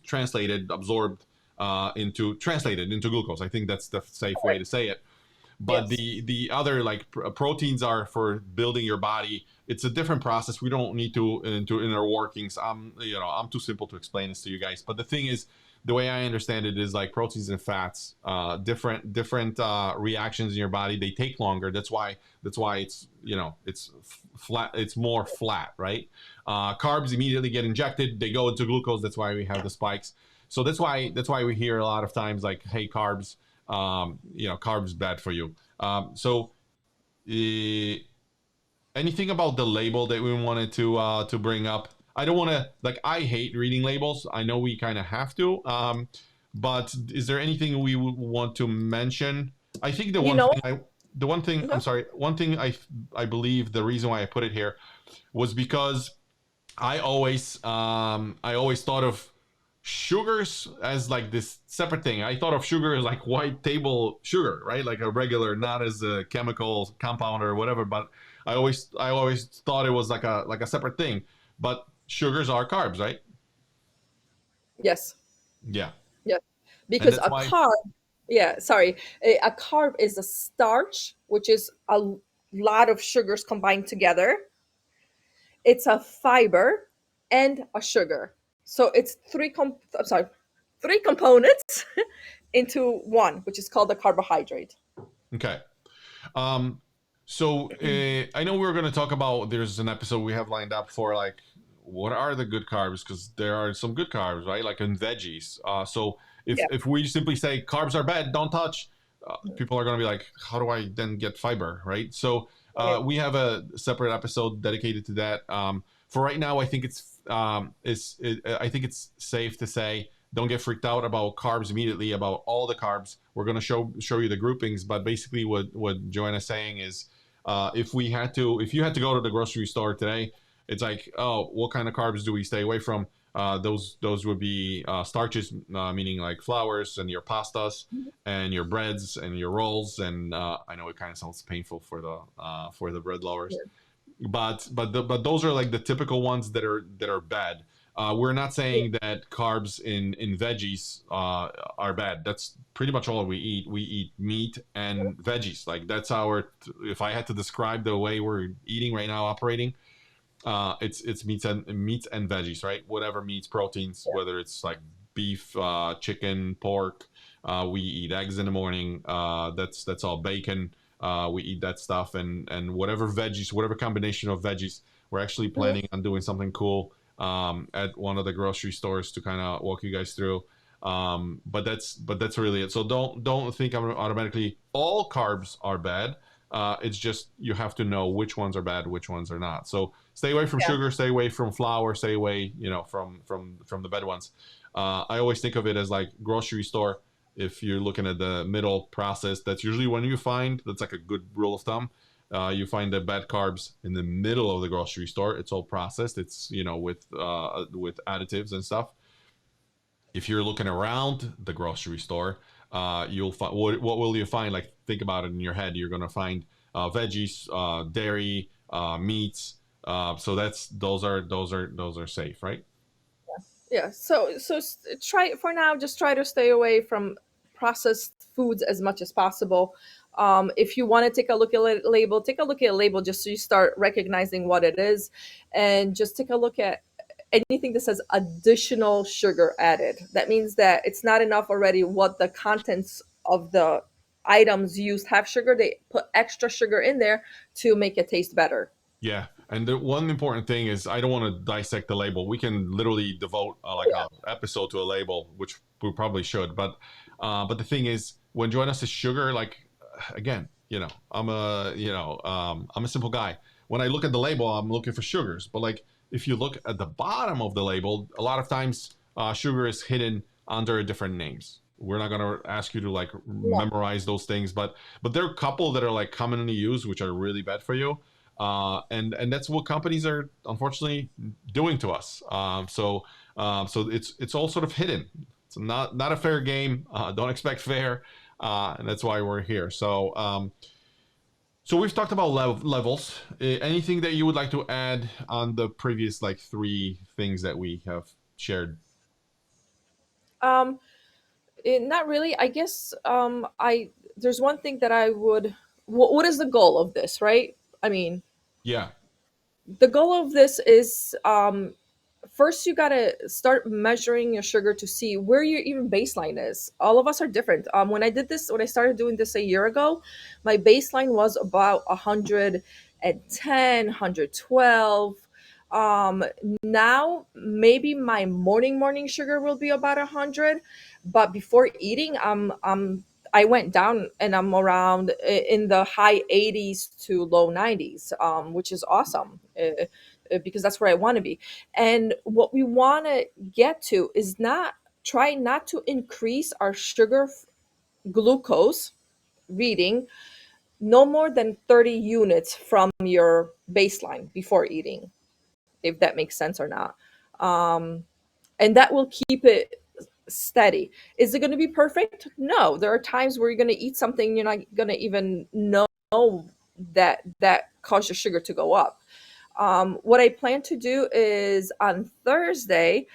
translated, absorbed into translated into glucose. I think that's the safe way to say it. But Yes. the other like proteins are for building your body. It's a different process. We don't need to into inner workings. I'm too simple to explain this to you guys. But the thing is, the way I understand it is like proteins and fats, different reactions in your body. They take longer. That's why it's it's flat. It's more flat, right? Carbs immediately get injected. They go into glucose. That's why we have the spikes. So that's why we hear a lot of times like, hey, carbs, carbs bad for you. So uh, anything about the label that we wanted to bring up? I don't want to like. I hate reading labels. I know we kind of have to. But is there anything we would want to mention? I think You know, the one thing. okay. I'm sorry. One thing I believe the reason why I put it here was because I always thought of sugars as like this separate thing. I thought of sugar as like white table sugar, right? Like a regular, not as a chemical compound or whatever. But I always thought it was like a separate thing. But sugars are carbs, right? Yes. Yeah, Yes. and Because that's a why. carb, yeah, sorry. A carb is a starch, which is a lot of sugars combined together. It's a fiber and a sugar. So it's I'm sorry, three components into one, which is called the carbohydrate. Okay. Um, so I know we were going to talk about. There's an episode we have lined up for like what are the good carbs because there are some good carbs, right? Like in veggies. So if Yeah. if we simply say carbs are bad, don't touch, people are going to be like, how do I then get fiber, right? So Right. we have a separate episode dedicated to that. For right now, I think I think it's safe to say don't get freaked out about carbs immediately about all the carbs. We're going to show you the groupings, but basically what Joanna's saying is if you had to go to the grocery store today, it's like, oh, what kind of carbs do we stay away from? Those would be starches, meaning like flours and your pastas and your breads and your rolls. And I know it kind of sounds painful for the bread lovers, but those are like the typical ones that are bad. We're not Yeah. saying that carbs in veggies are bad. That's pretty much all we eat. We eat meat and veggies. Like that's our. If I had to describe the way we're eating right now, operating, it's meats and veggies, right? Whatever meats, proteins, whether it's like beef, chicken, pork. We eat eggs in the morning. That's all bacon. We eat that stuff and whatever veggies, whatever combination of veggies. We're actually Mhm. planning on doing something cool at one of the grocery stores to kind of walk you guys through. But that's really it. So don't think I'm automatically all carbs are bad. It's just you have to know which ones are bad, which ones are not. So stay away from Yeah. sugar, stay away from flour, stay away, from the bad ones. I always think of it as like grocery store. If you're looking at the middle process, that's usually when you find that's like a good rule of thumb. You find the bad carbs in the middle of the grocery store. It's all processed. It's with additives and stuff. If you're looking around the grocery store, you'll find what will you find? Like think about it in your head. You're gonna find veggies, dairy, meats. So those are safe, right? Yeah. So try for now. Just try to stay away from processed foods as much as possible. If you want to take a look at label, take a look at a label just so you start recognizing what it is, and just take a look at anything that says additional sugar added. That means that it's not enough already what the contents of the items used have sugar. They put extra sugar in there to make it taste better. Yeah, and the one important thing is I don't want to dissect the label. We can literally devote like Yeah. a episode to a label, which we probably should. But the thing is, when join us is sugar, like again, I'm a simple guy. When I look at the label, I'm looking for sugars. But like if you look at the bottom of the label, a lot of times sugar is hidden under different names. We're not gonna ask you to like No. memorize those things, but there are a couple that are like commonly used, which are really bad for you, and that's what companies are unfortunately doing to us. So it's all sort of hidden. It's not a fair game. Don't expect fair, and that's why we're here. So we've talked about levels. Anything that you would like to add on the previous like three things that we have shared? Um, Not really. I guess I there's one thing that I would. What is the goal of this, right? I mean, Yeah. the goal of this is first you got to start measuring your sugar to see where your even baseline is. All of us are different. When I started doing this a year ago, my baseline was about 110, 112. Now maybe my morning sugar will be about 100, but before eating I went down and I'm around in the high 80s to low 90s, which is awesome, because that's where I want to be. And what we want to get to is not try not to increase our glucose reading no more than 30 units from your baseline before eating, if that makes sense or not. Um, and that will keep it steady. Is it going to be perfect? No. There are times where you're going to eat something you're not going to even know that caused your sugar to go up. What I plan to do is on Thursday,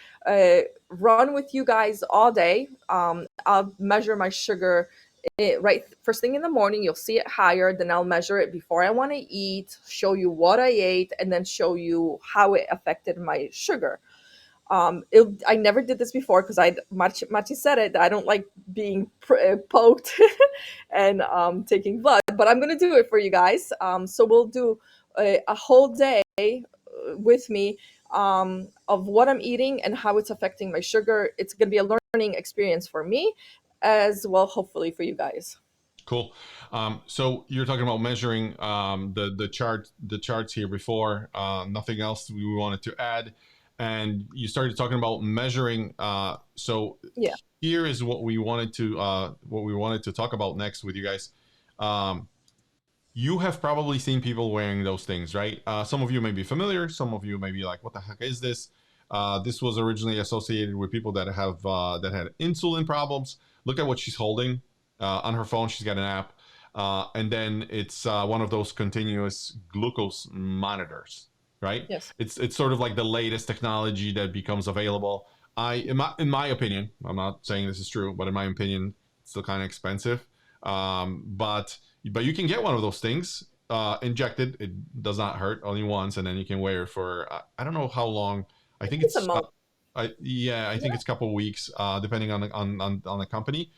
run with you guys all day. I'll measure my sugar right first thing in the morning. You'll see it higher. Then I'll measure it before I want to eat, show you what I ate, and then show you how it affected my sugar. I never did this before because Machi said it. I don't like being poked and taking blood, but I'm gonna do it for you guys. So we'll do a whole day with me of what I'm eating and how it's affecting my sugar. It's gonna be a learning experience for me, as well, hopefully for you guys. Cool. So you're talking about measuring the charts here before. Nothing else we wanted to add, and you started talking about measuring. So Yeah. here is what we wanted to talk about next with you guys. Um, you have probably seen people wearing those things, right? Some of you may be familiar. Some of you may be like, "What the heck is this?" This was originally associated with people that had insulin problems. Look at what she's holding on her phone. She's got an app, and then it's one of those continuous glucose monitors, right? Yes. It's sort of like the latest technology that becomes available. In my opinion, I'm not saying this is true, but in my opinion, it's still kind of expensive. But you can get one of those things injected. It does not hurt, only once, and then you can wear it for I don't know how long. I think It's a it's month. I think it's a couple of weeks, depending on the company.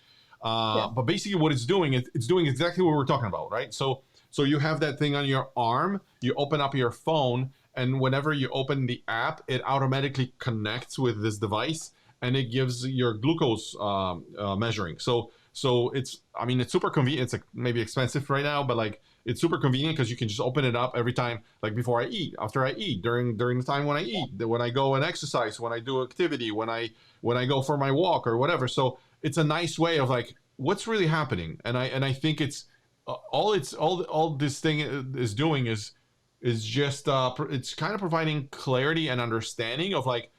Yeah. But basically, what it's doing is it's doing exactly what we're talking about, right? So you have that thing on your arm. You open up your phone, and whenever you open the app, it automatically connects with this device, and it gives your glucose measuring. So it's super convenient. It's like maybe expensive right now, but like it's super convenient because you can just open it up every time, like before I eat, after I eat, during the time when I eat, when I go and exercise, when I do activity, when I go for my walk or whatever. So it's a nice way of like what's really happening, and I think it's all this thing is doing is just it's kind of providing clarity and understanding of like,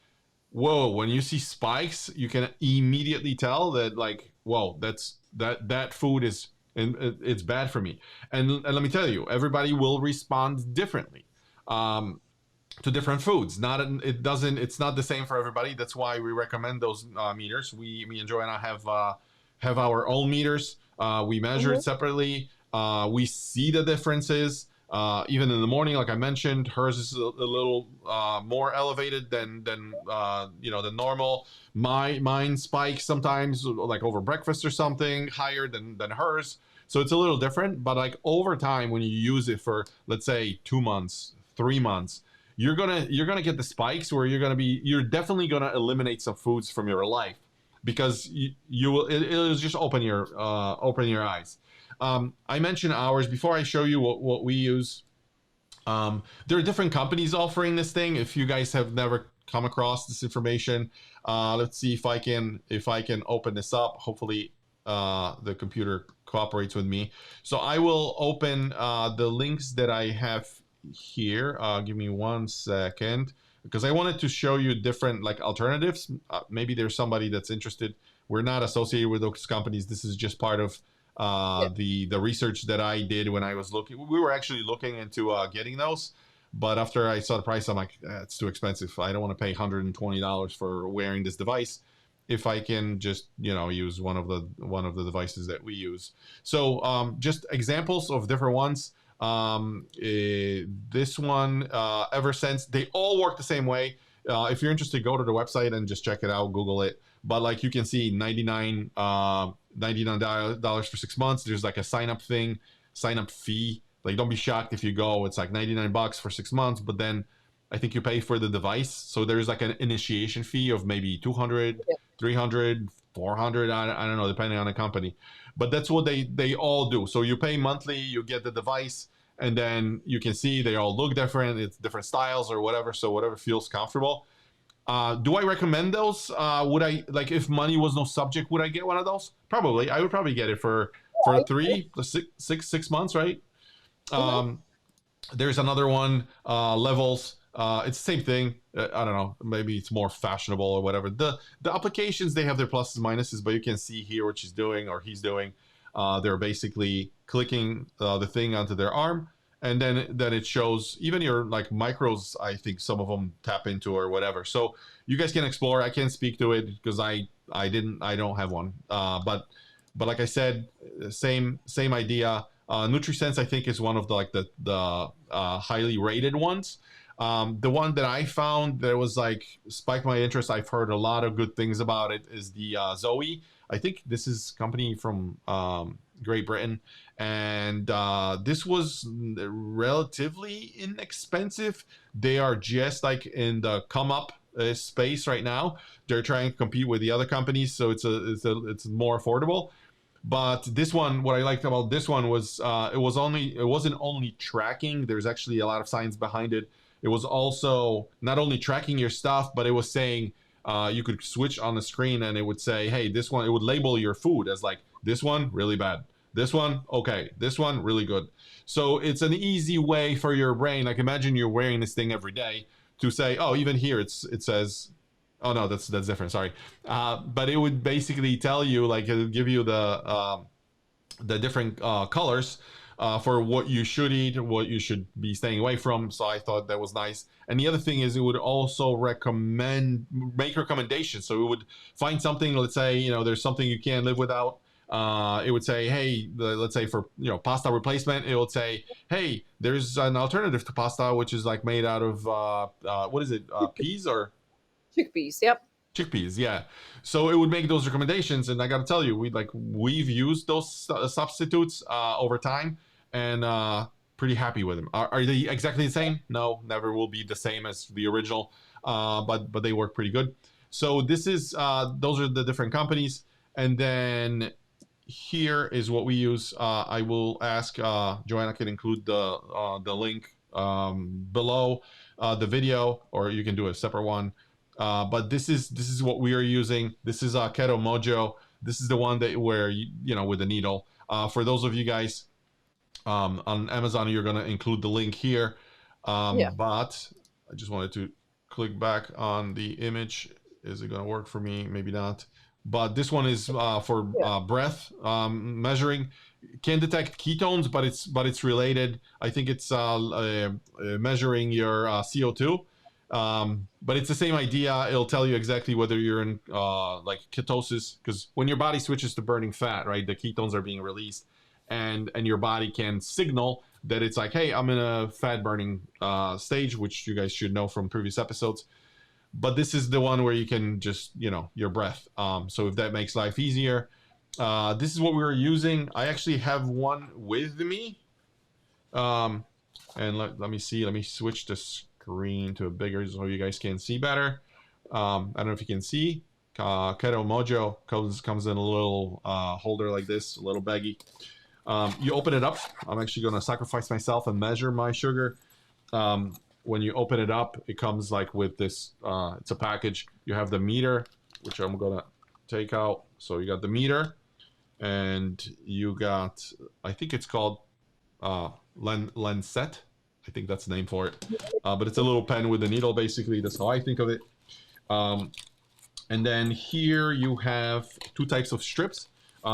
whoa, when you see spikes, you can immediately tell that like, whoa, that food is and it's bad for me. And let me tell you, everybody will respond differently to different foods. It's not the same for everybody. That's why we recommend those meters. Me and Joanna have our own meters. We measure Hmm. it separately. We see the differences. Even in the morning, like I mentioned, hers is a little more elevated than normal. Mine spikes sometimes, like over breakfast or something, higher than hers. So it's a little different. But like over time, when you use it for let's say 2 months, 3 months, you're gonna get the spikes where you're definitely gonna eliminate some foods from your life because you will it'll just open your eyes. I mentioned ours before. I show you what we use. There are different companies offering this thing. If you guys have never come across this information, let's see if I can open this up. Hopefully, the computer cooperates with me. So I will open the links that I have here. Give me 1 second because I wanted to show you different like alternatives. Maybe there's somebody that's interested. We're not associated with those companies. This is just part of Yeah. the research that I did when I was looking. We were actually looking into getting those, but after I saw the price, I'm like, it's too expensive. I don't want to pay $120 for wearing this device. if I can just use one of the devices that we use. So just examples of different ones. This one, ever since, they all work the same way. If you're interested, go to the website and just check it out, Google it. But like you can see, $99 for 6 months. There's like a sign up fee. Like, don't be shocked if you go. It's like $99 for 6 months, but then I think you pay for the device. So there's like an initiation fee of maybe 200, Yeah. 300, 400. I don't know, depending on the company. But that's what they all do. So you pay monthly, you get the device, and then you can see they all look different. It's different styles or whatever. So whatever feels comfortable. Do I recommend those? Would I, like, if money was no subject, would I get one of those? Probably. I would probably get it for Right. 6 months, right? Mm-hmm. Um, there's another one, levels. It's the same thing. I don't know. Maybe it's more fashionable or whatever. The applications, they have their pluses and minuses, but you can see here what she's doing or he's doing. They're basically clicking the thing onto their arm, and then it shows even your like micros. I think some of them tap into or whatever. So you guys can explore. I can't speak to it because I don't have one. But like I said, same idea. NutriSense, I think, is one of the highly rated ones. The one that I found that was like spiked my interest, I've heard a lot of good things about it, is the Zoe. I think this is a company from Great Britain, and this was relatively inexpensive. They are just like in the come up space right now. They're trying to compete with the other companies, so it's more affordable. But this one, what I liked about this one was it wasn't only tracking. There's actually a lot of science behind it. It was also not only tracking your stuff, but it was saying you could switch on the screen and it would say, hey, this one. It would label your food as like, this one really bad, this one okay, this one really good. So it's an easy way for your brain. Like, imagine you're wearing this thing every day to say, oh, even here it says, oh no, that's different. Sorry, but it would basically tell you, like, it would give you the different colors for what you should eat, what you should be staying away from. So I thought that was nice. And the other thing is, it would also make recommendations. So it would find something. Let's say there's something you can't live without. It would say, hey, let's say for pasta replacement, it would say, hey, there's an alternative to pasta which is like made out of what is it, peas or Chickpeas. Yep. chickpeas, yeah. So it would make those recommendations, and I got to tell you, we've used those substitutes over time, and pretty happy with them. Are they exactly the same? No, never will be the same as the original, but they work pretty good. So this is those are the different companies, and then here is what we use. I will ask Joanna can include the link below the video, or you can do a separate one. But this is what we are using. This is Keto Mojo. This is the one that where with the needle. For those of you guys on Amazon, you're gonna include the link here. Yeah. But I just wanted to click back on the image. Is it gonna work for me? Maybe not. But this one is for Yeah. breath measuring. Can detect ketones, but it's related. I think it's measuring your CO2. But it's the same idea. It'll tell you exactly whether you're in like ketosis, because when your body switches to burning fat, right, the ketones are being released, and your body can signal that it's like, hey, I'm in a fat burning stage, which you guys should know from previous episodes. But this is the one where you can just your breath. So if that makes life easier, this is what we were using. I actually have one with me. And let me see. Let me switch the screen to a bigger so you guys can see better. I don't know if you can see. Keto Mojo comes in a little holder like this, a little baggie. You open it up. I'm actually going to sacrifice myself and measure my sugar. When you open it up, it comes like with this. It's a package. You have the meter, which I'm going to take out. So you got the meter, and you got, I think it's called Lancet. I think that's the name for it. But it's a little pen with a needle, basically. That's how I think of it. And then here you have two types of strips.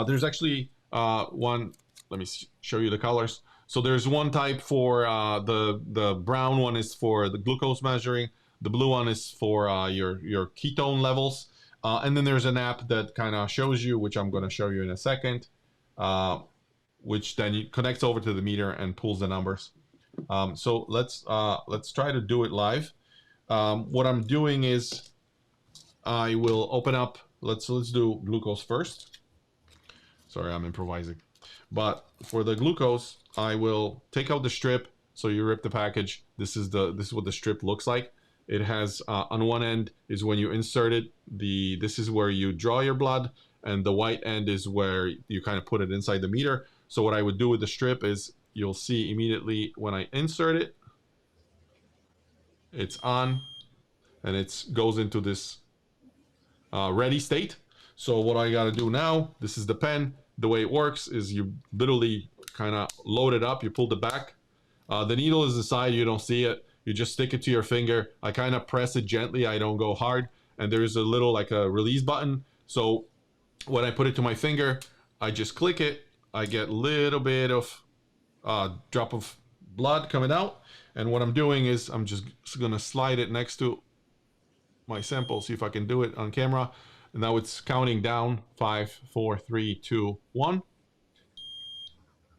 There's actually one. Let me show you the colors. So there's one type for the brown one is for the glucose measuring. The blue one is for your ketone levels. And then there's an app that kind of shows you, which I'm going to show you in a second, uh, which then connects over to the meter and pulls the numbers. So let's try to do it live. What I'm doing is I will open up. Let's do glucose first. Sorry, I'm improvising. But for the glucose, I will take out the strip. So you rip the package. This is what the strip looks like. It has on one end is when you insert it. This is where you draw your blood, and the white end is where you kind of put it inside the meter. So what I would do with the strip is you'll see immediately when I insert it, it's on, and it goes into this ready state. So what I got to do now, this is the pen. The way it works is you literally kind of load it up. You pull the back. The needle is inside. You don't see it. You just stick it to your finger. I kind of press it gently. I don't go hard. And there's a little like a release button. So when I put it to my finger, I just click it. I get a little bit of drop of blood coming out. And what I'm doing is I'm just going to slide it next to my sample, see if I can do it on camera. And now it's counting down 5, 4, 3, 2, 1.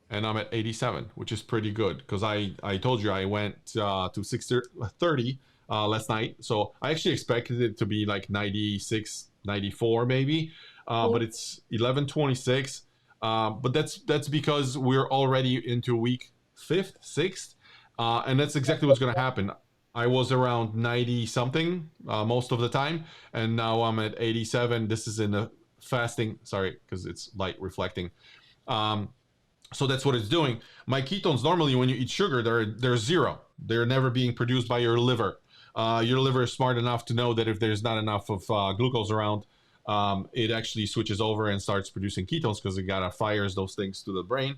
And I'm at 87, which is pretty good because I told you I went to 630 last night. So I actually expected it to be like 96, 94 maybe, but it's 11:26. But that's because we're already into week 5th, 6th, and that's exactly what's going to happen. I was around 90 something most of the time, and now I'm at 87. This is in the fasting, sorry, because it's light reflecting. So that's what it's doing. My ketones, normally when you eat sugar, they're zero. They're never being produced by your liver. Your liver is smart enough to know that if there's not enough of glucose around, it actually switches over and starts producing ketones because it gotta fires those things to the brain.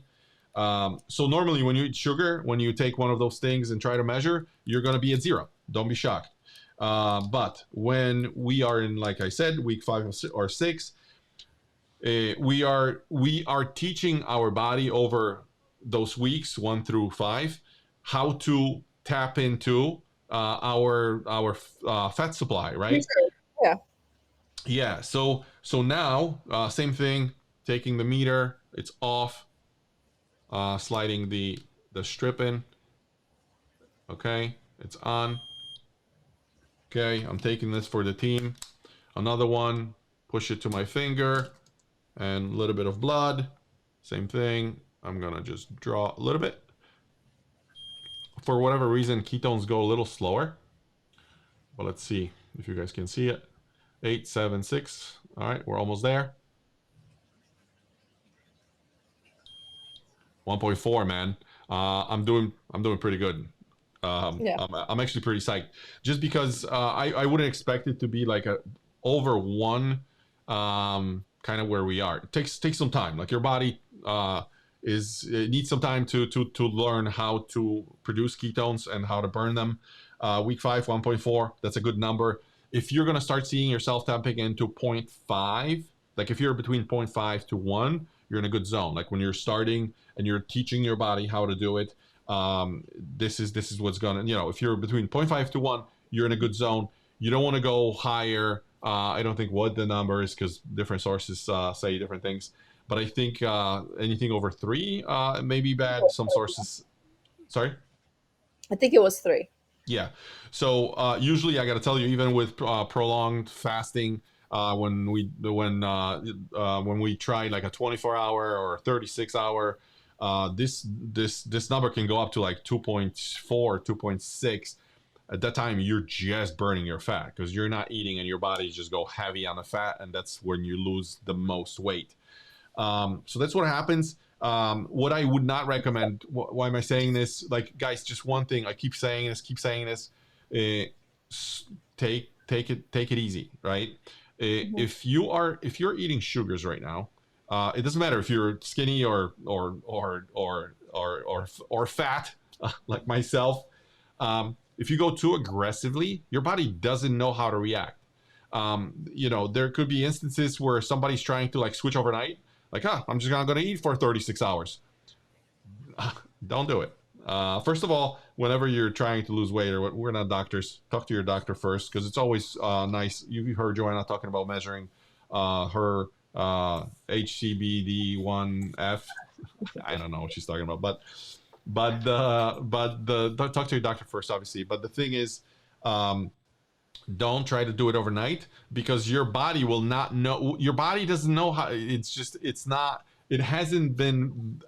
So normally when you eat sugar, when you take one of those things and try to measure, you're gonna be at zero. Don't be shocked. But when we are in, like I said, week 5 or 6, we are teaching our body over those weeks 1 through 5 how to tap into our fat supply, right? Yeah. Yeah. So now same thing. Taking the meter, it's off. Sliding the strip in. Okay, it's on. Okay, I'm taking this for the team. Another one. Push it to my finger. And a little bit of blood. Same thing. I'm gonna just draw a little bit. For whatever reason, ketones go a little slower. But let's see if you guys can see it. 8, 7, 6. All right, we're almost there. 1.4, man. I'm doing pretty good. Yeah. I'm actually pretty psyched, just because I wouldn't expect it to be like a over 1. Kind of where we are. It takes some time. Like your body it needs some time to learn how to produce ketones and how to burn them. Week 5, 1.4. That's a good number. If you're gonna start seeing yourself tapping into 0.5, like if you're between 0.5 to 1, you're in a good zone. Like when you're starting and you're teaching your body how to do it, this is what's gonna, if you're between 0.5 to 1, you're in a good zone. You don't want to go higher. I don't think what the number is because different sources say different things. But I think anything over 3 may be bad. Some sources, sorry? I think it was 3. Yeah. So usually I got to tell you, even with prolonged fasting, when we try like a 24-hour or 36-hour, this number can go up to like 2.4, 2.6. At that time, you're just burning your fat because you're not eating and your body just go heavy on the fat, and that's when you lose the most weight. So that's what happens. What I would not recommend. Why am I saying this? Like, guys, just one thing. I keep saying this. Take it easy, right? If you're eating sugars right now, it doesn't matter if you're skinny or fat like myself. If you go too aggressively, your body doesn't know how to react. There could be instances where somebody's trying to like switch overnight. Like, I'm just not going to eat for 36 hours. Don't do it. First of all, whenever you're trying to lose weight, or what, we're not doctors, talk to your doctor first, because it's always nice. You heard Joanna talking about measuring her HCBD1F. I don't know what she's talking about, but talk to your doctor first, obviously. But the thing is, um, don't try to do it overnight, because your body will not know. Your body doesn't know how. It's not. It hasn't been.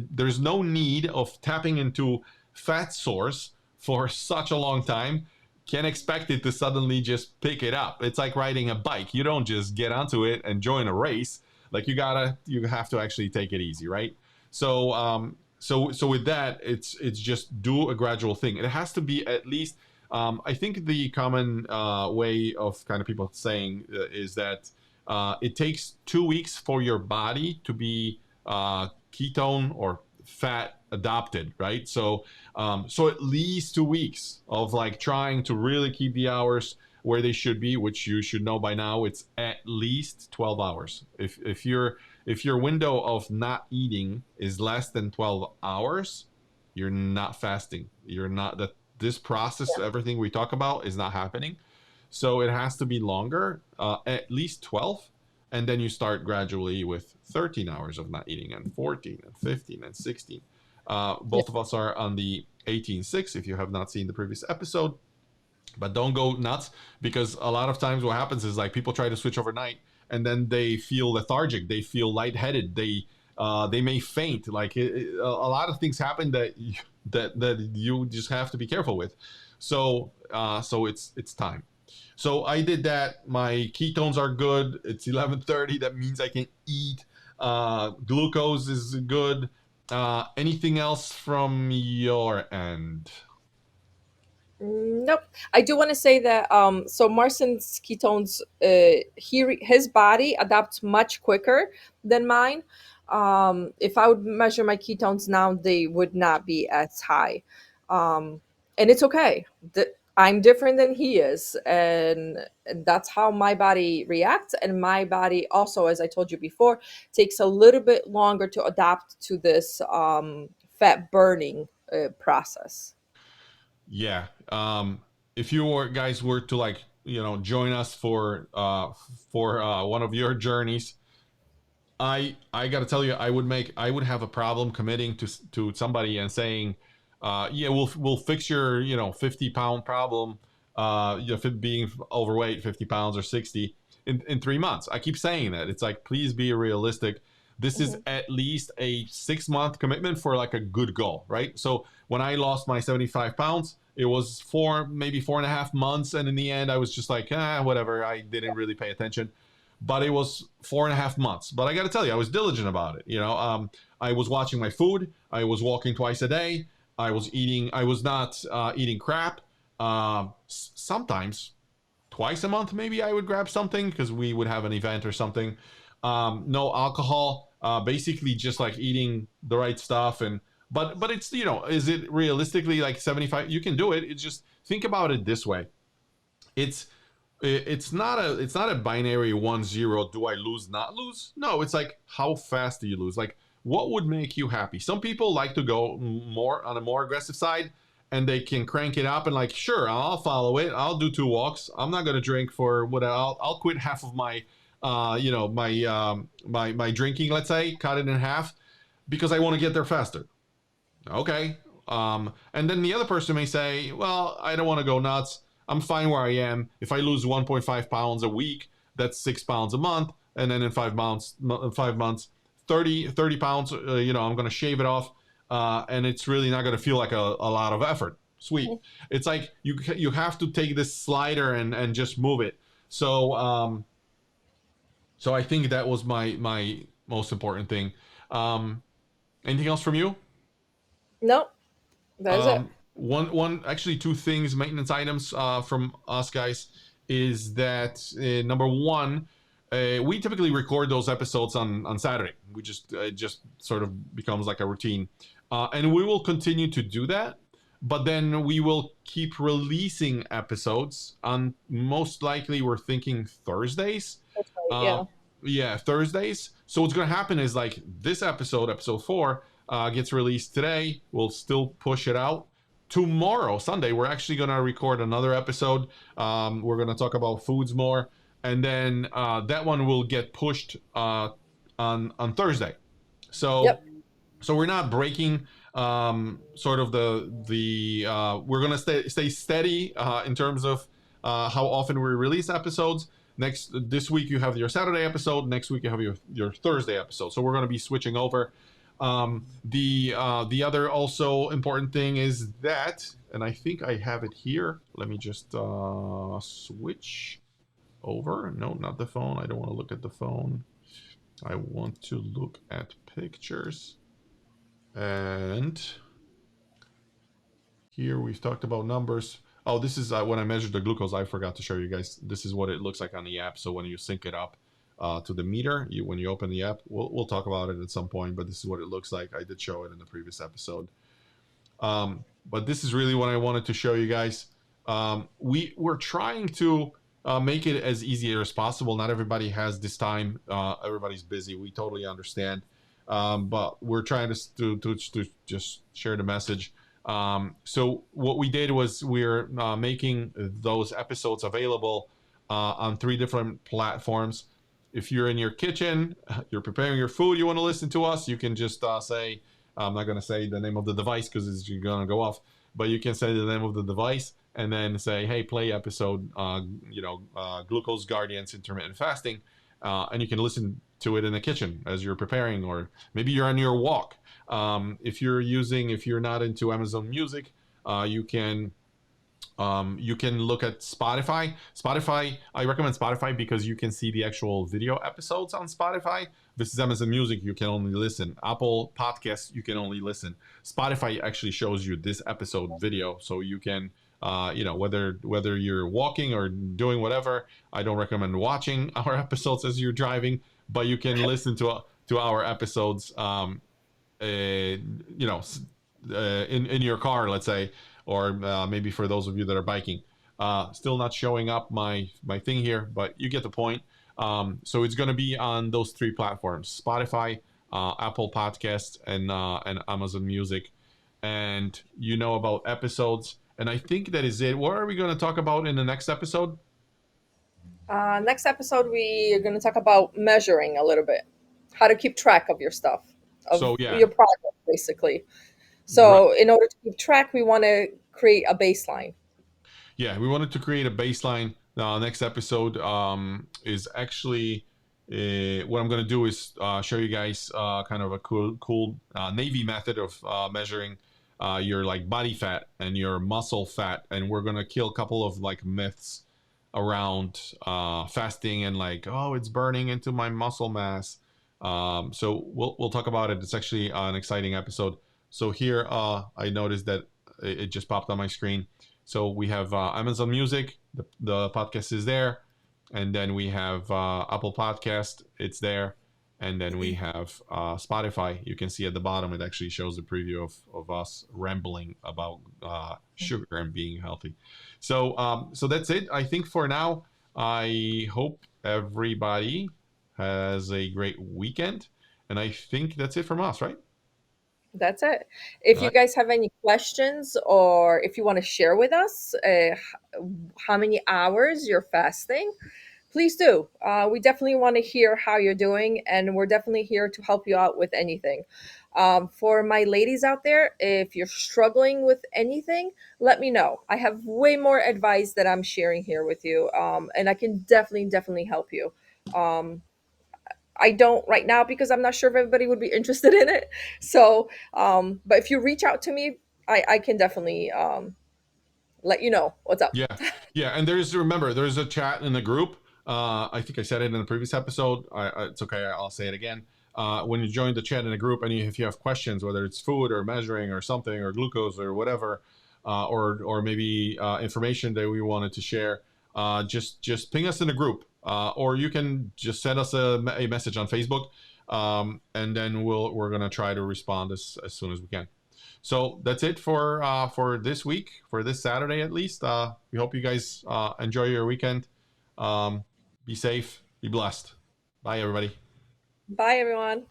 There's no need of tapping into fat source for such a long time. Can't expect it to suddenly just pick it up. It's like riding a bike. You don't just get onto it and join a race. Like you have to actually take it easy, right? So with that, it's just do a gradual thing. It has to be at least, I think the common way of kind of people saying is that it takes 2 weeks for your body to be ketone or fat adopted, right? So at least 2 weeks of like trying to really keep the hours where they should be, which you should know by now. It's at least 12 hours. If your window of not eating is less than 12 hours, you're not fasting. You're not that this process, Yeah. everything we talk about is not happening. So it has to be longer, at least 12. And then you start gradually with 13 hours of not eating, and 14 and 15 and 16. Yeah. Both of us are on the 18-6 if you have not seen the previous episode. But don't go nuts, because a lot of times what happens is like people try to switch overnight and then they feel lethargic, they feel lightheaded, they may faint. Like a lot of things happen that you just have to be careful with. So it's time. So I did that. My ketones are good. It's 11:30. That means I can eat. Glucose is good. Anything else from your end? Nope. I do want to say that so Marcin's ketones, his body adapts much quicker than mine. If I would measure my ketones now, they would not be as high. Um, and it's okay. I'm different than he is, and that's how my body reacts. And my body also, as I told you before, takes a little bit longer to adapt to this fat burning process. Yeah. If you guys were to like, join us for one of your journeys, I got to tell you, I would have a problem committing to somebody and saying, yeah, we'll fix your 50-pound problem, being overweight 50 pounds or 60 in 3 months. I keep saying that. It's like, please be realistic. This is Mhm. at least a 6-month commitment for like a good goal, right? So when I lost my 75 pounds, it was maybe 4.5 months, and in the end, I was just like, whatever. I didn't really pay attention, but it was 4.5 months. But I got to tell you, I was diligent about it. I was watching my food. I was walking twice a day. I was eating. I was not eating crap. Sometimes twice a month, maybe I would grab something because we would have an event or something. No alcohol. Basically, just like eating the right stuff. But it's, is it realistically like 75? You can do it. It's just, think about it this way. It's it's not a binary 1-0. Do I lose, not lose? No, it's like, how fast do you lose? Like, what would make you happy? Some people like to go more on a more aggressive side, and they can crank it up and like, sure, I'll follow it. I'll do 2 walks. I'm not gonna drink for what I'll quit half of my my drinking, let's say, cut it in half because I want to get there faster. Okay. And then the other person may say, well, I don't want to go nuts. I'm fine where I am. If I lose 1.5 pounds a week, that's 6 pounds a month. And then in 5 months, 30 pounds, I'm going to shave it off. And it's really not going to feel like a lot of effort. Sweet. It's like you have to take this slider and just move it. So I think that was my most important thing. Anything else from you? Nope, that is it. Actually, two things, maintenance items from us guys, is that number one, we typically record those episodes on Saturday. We just it just sort of becomes like a routine, and we will continue to do that. But then we will keep releasing episodes on, most likely we're thinking Thursdays. That's right. Yeah. Um, yeah, Thursdays. So what's gonna happen is like this episode 4. gets released today, we'll still push it out. Tomorrow, Sunday, we're actually going to record another episode. We're going to talk about foods more. And then that one will get pushed on Thursday. So Yep. so we're not breaking sort of we're gonna stay steady in terms of how often we release episodes. This week you have your Saturday episode. Next week you have your Thursday episode. So we're gonna be switching over. The other also important thing is that, and I think I have it here. Let me just switch over. No, not the phone. I don't want to look at the phone. I want to look at pictures. And here we've talked about numbers. Oh, this is when I measured the glucose. I forgot to show you guys. This is what it looks like on the app. So when you sync it up to the meter, when you open the app, we'll talk about it at some point. But this is what it looks like. I did show it in the previous episode. But this is really what I wanted to show you guys. We're trying to make it as easy as possible. Not everybody has this time. Everybody's busy. We totally understand. But we're trying to just share the message. So what we did was we're making those episodes available on 3 different platforms. If you're in your kitchen, you're preparing your food, you want to listen to us, you can just say, I'm not going to say the name of the device because it's going to go off, but you can say the name of the device and then say, hey, play episode, Glucose Guardians Intermittent Fasting. And you can listen to it in the kitchen as you're preparing, or maybe you're on your walk. If you're not into Amazon Music, you can look at Spotify. I recommend Spotify because you can see the actual video episodes on Spotify. This is Amazon Music, you can only listen. Apple Podcasts, you can only listen. Spotify actually shows you this episode video, so you can, whether you're walking or doing whatever. I don't recommend watching our episodes as you're driving, but you can listen to our episodes, in your car, let's say, or maybe for those of you that are biking. Still not showing up my thing here, but you get the point. So it's going to be on those 3 platforms: Spotify, Apple Podcasts, and Amazon Music. And you know about episodes. And I think that is it. What are we going to talk about in the next episode? Next episode, we are going to talk about measuring a little bit, how to keep track of your stuff, of So yeah, your progress, basically. right. So, in order to keep track, we want to create a baseline. Yeah, we wanted to create a baseline. Next episode is actually what I'm going to do is show you guys kind of a cool Navy method of measuring your like body fat and your muscle fat, and we're going to kill a couple of like myths around fasting and like, oh, it's burning into my muscle mass. So we'll talk about it. It's actually an exciting episode. So here I noticed that it just popped on my screen. So we have Amazon Music, the podcast is there, and then we have Apple Podcast, it's there, and then we have Spotify. You can see at the bottom it actually shows the preview of us rambling about sugar and being healthy. So that's it. I think for now, I hope everybody has a great weekend, and I think that's it from us, right? That's it. If All you right. guys have any questions, or if you want to share with us how many hours you're fasting, please do. We definitely want to hear how you're doing, and we're definitely here to help you out with anything. For my ladies out there, if you're struggling with anything, let me know. I have way more advice that I'm sharing here with you, and I can definitely help you. Um, I don't right now because I'm not sure if everybody would be interested in it. So, but if you reach out to me, I can definitely let you know what's up. Yeah, yeah, and there's a chat in the group. I think I said it in the previous episode. It's okay. I'll say it again. When you join the chat in the group, and if you have questions, whether it's food or measuring or something or glucose or whatever, or maybe information that we wanted to share, just ping us in the group, or you can just send us a message on Facebook, and then we're gonna try to respond as soon as we can. So that's it for this week, for this Saturday at least. We hope you guys enjoy your weekend. Be safe, be blessed. Bye, everybody. Bye, everyone.